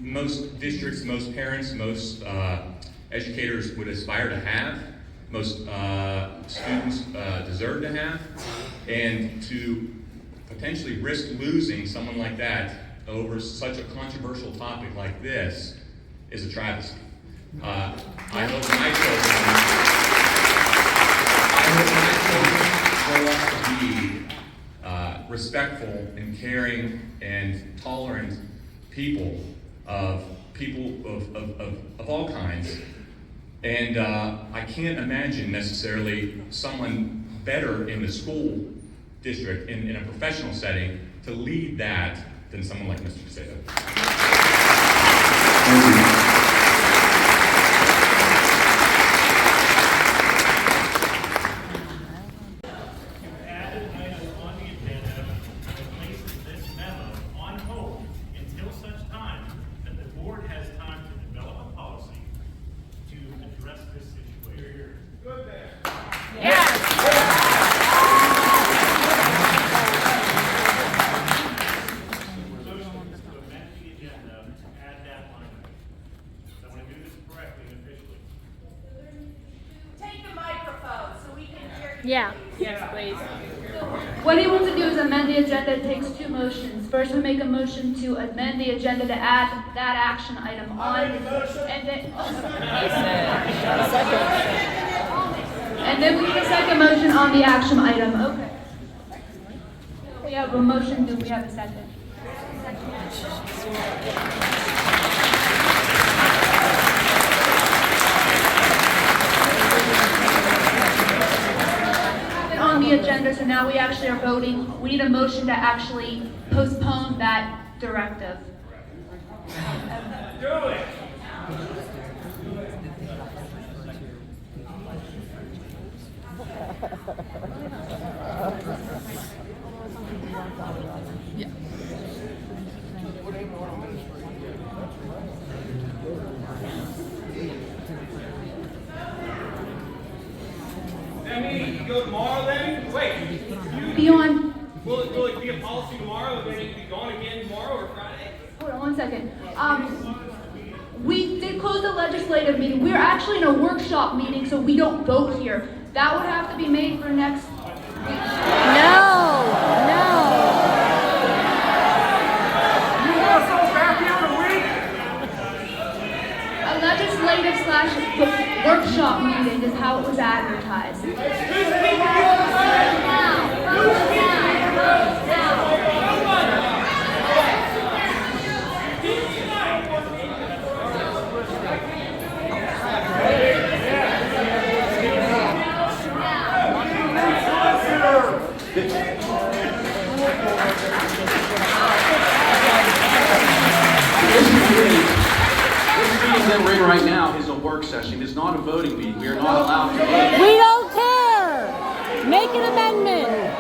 most districts, most parents, most educators would aspire to have, most students deserve to have, and to potentially risk losing someone like that over such a controversial topic like this is a travesty. I hope my children grow up to be respectful and caring and tolerant people of all kinds. And I can't imagine necessarily someone better in the school district, in a professional setting, to lead that than someone like Mr. Cusato. Yeah. Yes, please. what he wants to do is amend the agenda. It takes two motions. First, we make a motion to amend the agenda to add that action item on, and then we need a second motion on the action item. Okay. We have a motion. Do we have a second? On the agenda, so now we actually are voting. We need a motion to actually postpone that directive. Do it. That means you go tomorrow then? Wait. Beyond. Will it be a policy tomorrow and then it can be gone again tomorrow or Friday? Hold on 1 second. We did close the legislative meeting. We're actually in a workshop meeting, so we don't vote here. That would have to be made for next week. No. You want us all back here in a week? A legislative / workshop meeting is how it was advertised. This meeting that we're in right now is a work session. It's not a voting meeting. We are not allowed to vote. We don't care. Make an amendment.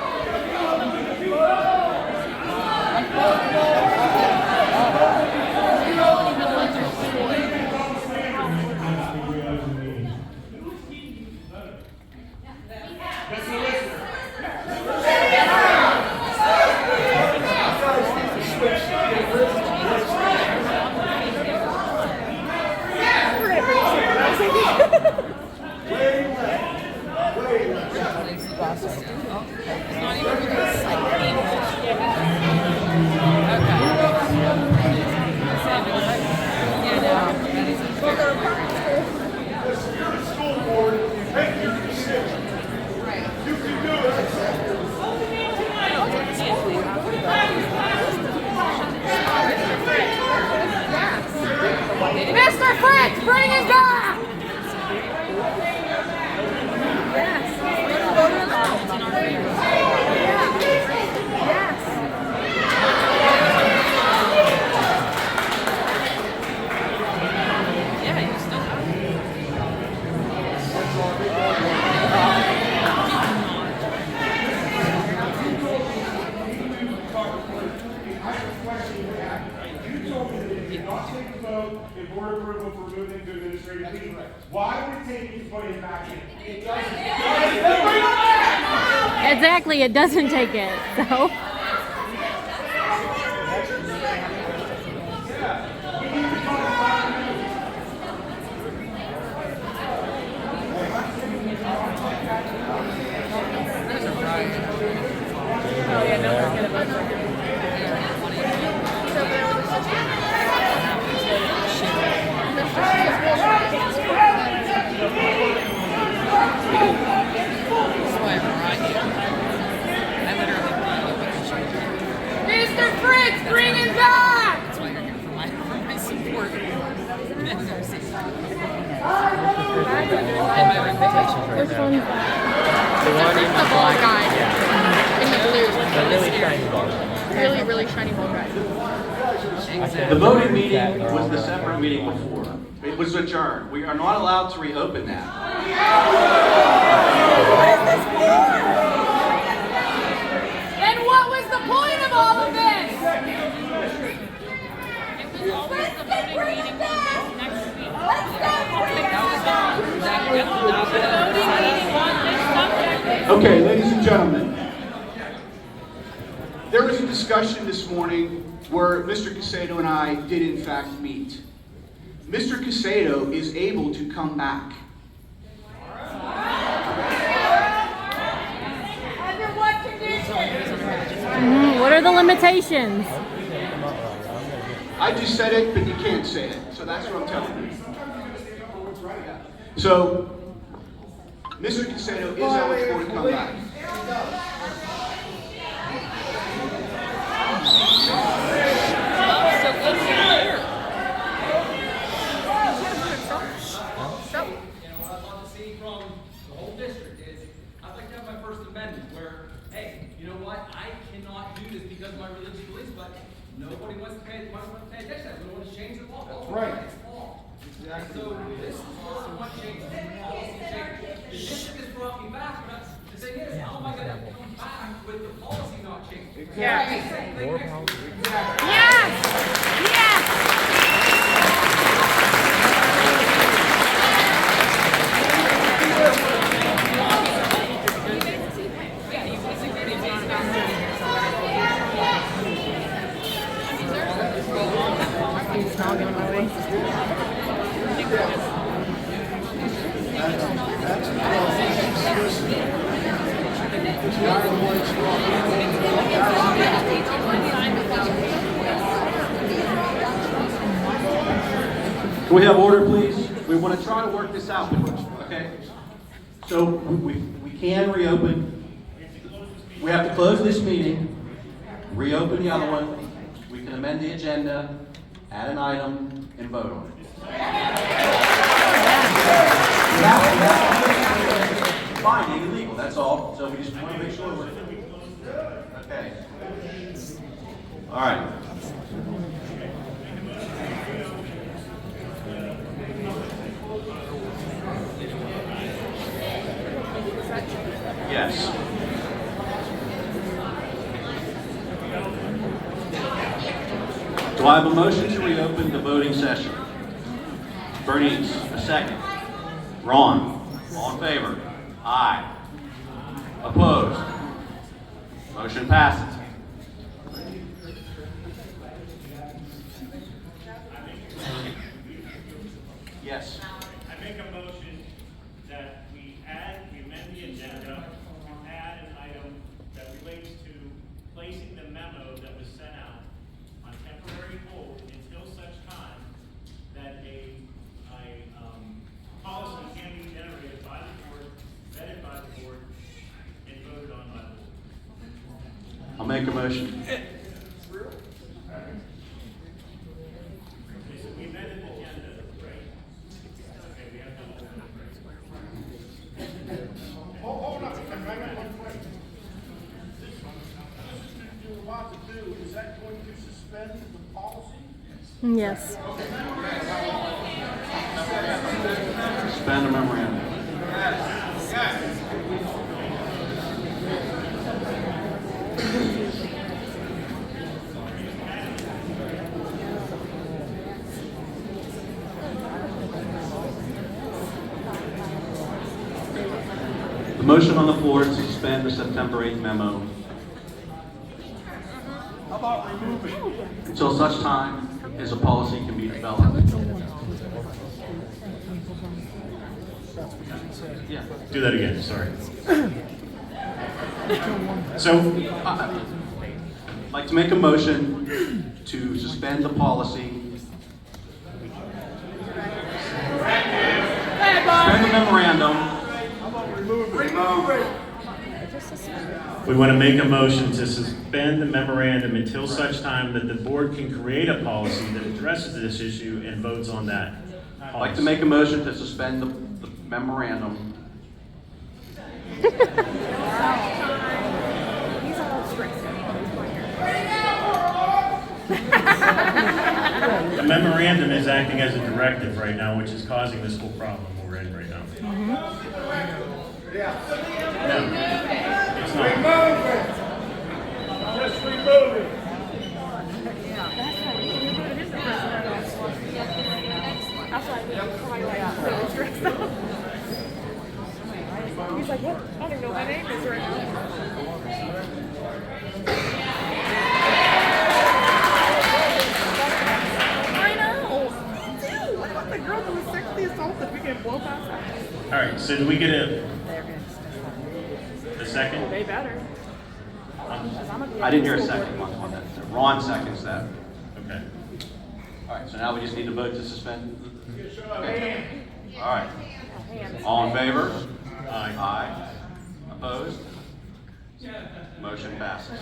Mr. Fritz, bring it back! In board approval for moving to administrative leave. Why would it take you to put it back in? It doesn't. Exactly, it doesn't take it, so. Oh yeah, no one's gonna vote for him. Mr. Fritz, bring it back! That's why you're here for my support. And my reputation for Which one's that? the one in The bald guy. Yeah. In the blue. The really shiny ball guy. Really shiny bald guy. The voting meeting was the separate meeting before. It was adjourned. We are not allowed to reopen that. And what was the point of all of this? Okay, ladies and gentlemen. There was a discussion this morning where Mr. Cusato and I did in fact meet. Mr. Cusato is able to come back. Under what conditions? What are the limitations? I just said it, but you can't say it, so that's what I'm telling you. So, Mr. Cusato is eligible to come back. Nobody wants to pay attention. We don't want to change the law. Right. It's law. Exactly. So this is what we want to change. The policy change. The district has brought me back. But the thing is, how am I going to come back with the policy not changing? Exactly. More policy. Exactly. Yes! Yes! Can we have order, please? We want to try to work this out, okay? So we can reopen. We have to close this meeting, reopen the other one. We can amend the agenda, add an item, and vote on it. Fine, illegal, that's all. So we just want to make sure we're... Okay. All right. Yes. Do I have a motion to reopen the voting session? Bernice, a second. Ron, all in favor? Aye. Opposed? Motion passes. Yes. I make a motion that we amend the agenda, add an item that relates to placing the memo that was sent out on temporary hold until such time that a policy can be generated by the board, vetted by the board, and voted on by the board. I'll make a motion. Okay, so we amended the agenda, right? Okay, we have to open it, right? Hold up, I got one question. This you're about to do, is that going to suspend the policy? Yes. Suspend the memorandum. The motion on the floor is to suspend the September 8th memo How about removing? until such time as a policy can be developed. Yeah. Do that again, sorry. So, I'd like to make a motion to suspend the policy. Suspend the memorandum. Remove it! we want to make a motion to suspend the memorandum until such time that the board can create a policy that addresses this issue and votes on that. I'd like to make a motion to suspend the memorandum. The memorandum is acting as a directive right now, which is causing this whole problem we're in right now. No, it's not. Remove it! Just remove it! He's like, what? I don't even know what my name is right now. I know. Dude, what about the girl that was sexually assaulted? We get both outside. All right, so do we get a second? They better. I didn't hear a second on that. Ron seconds that. Okay. All right, so now we just need to vote to suspend. Okay. All right. All in favor? Aye. Aye. Opposed? Motion passes.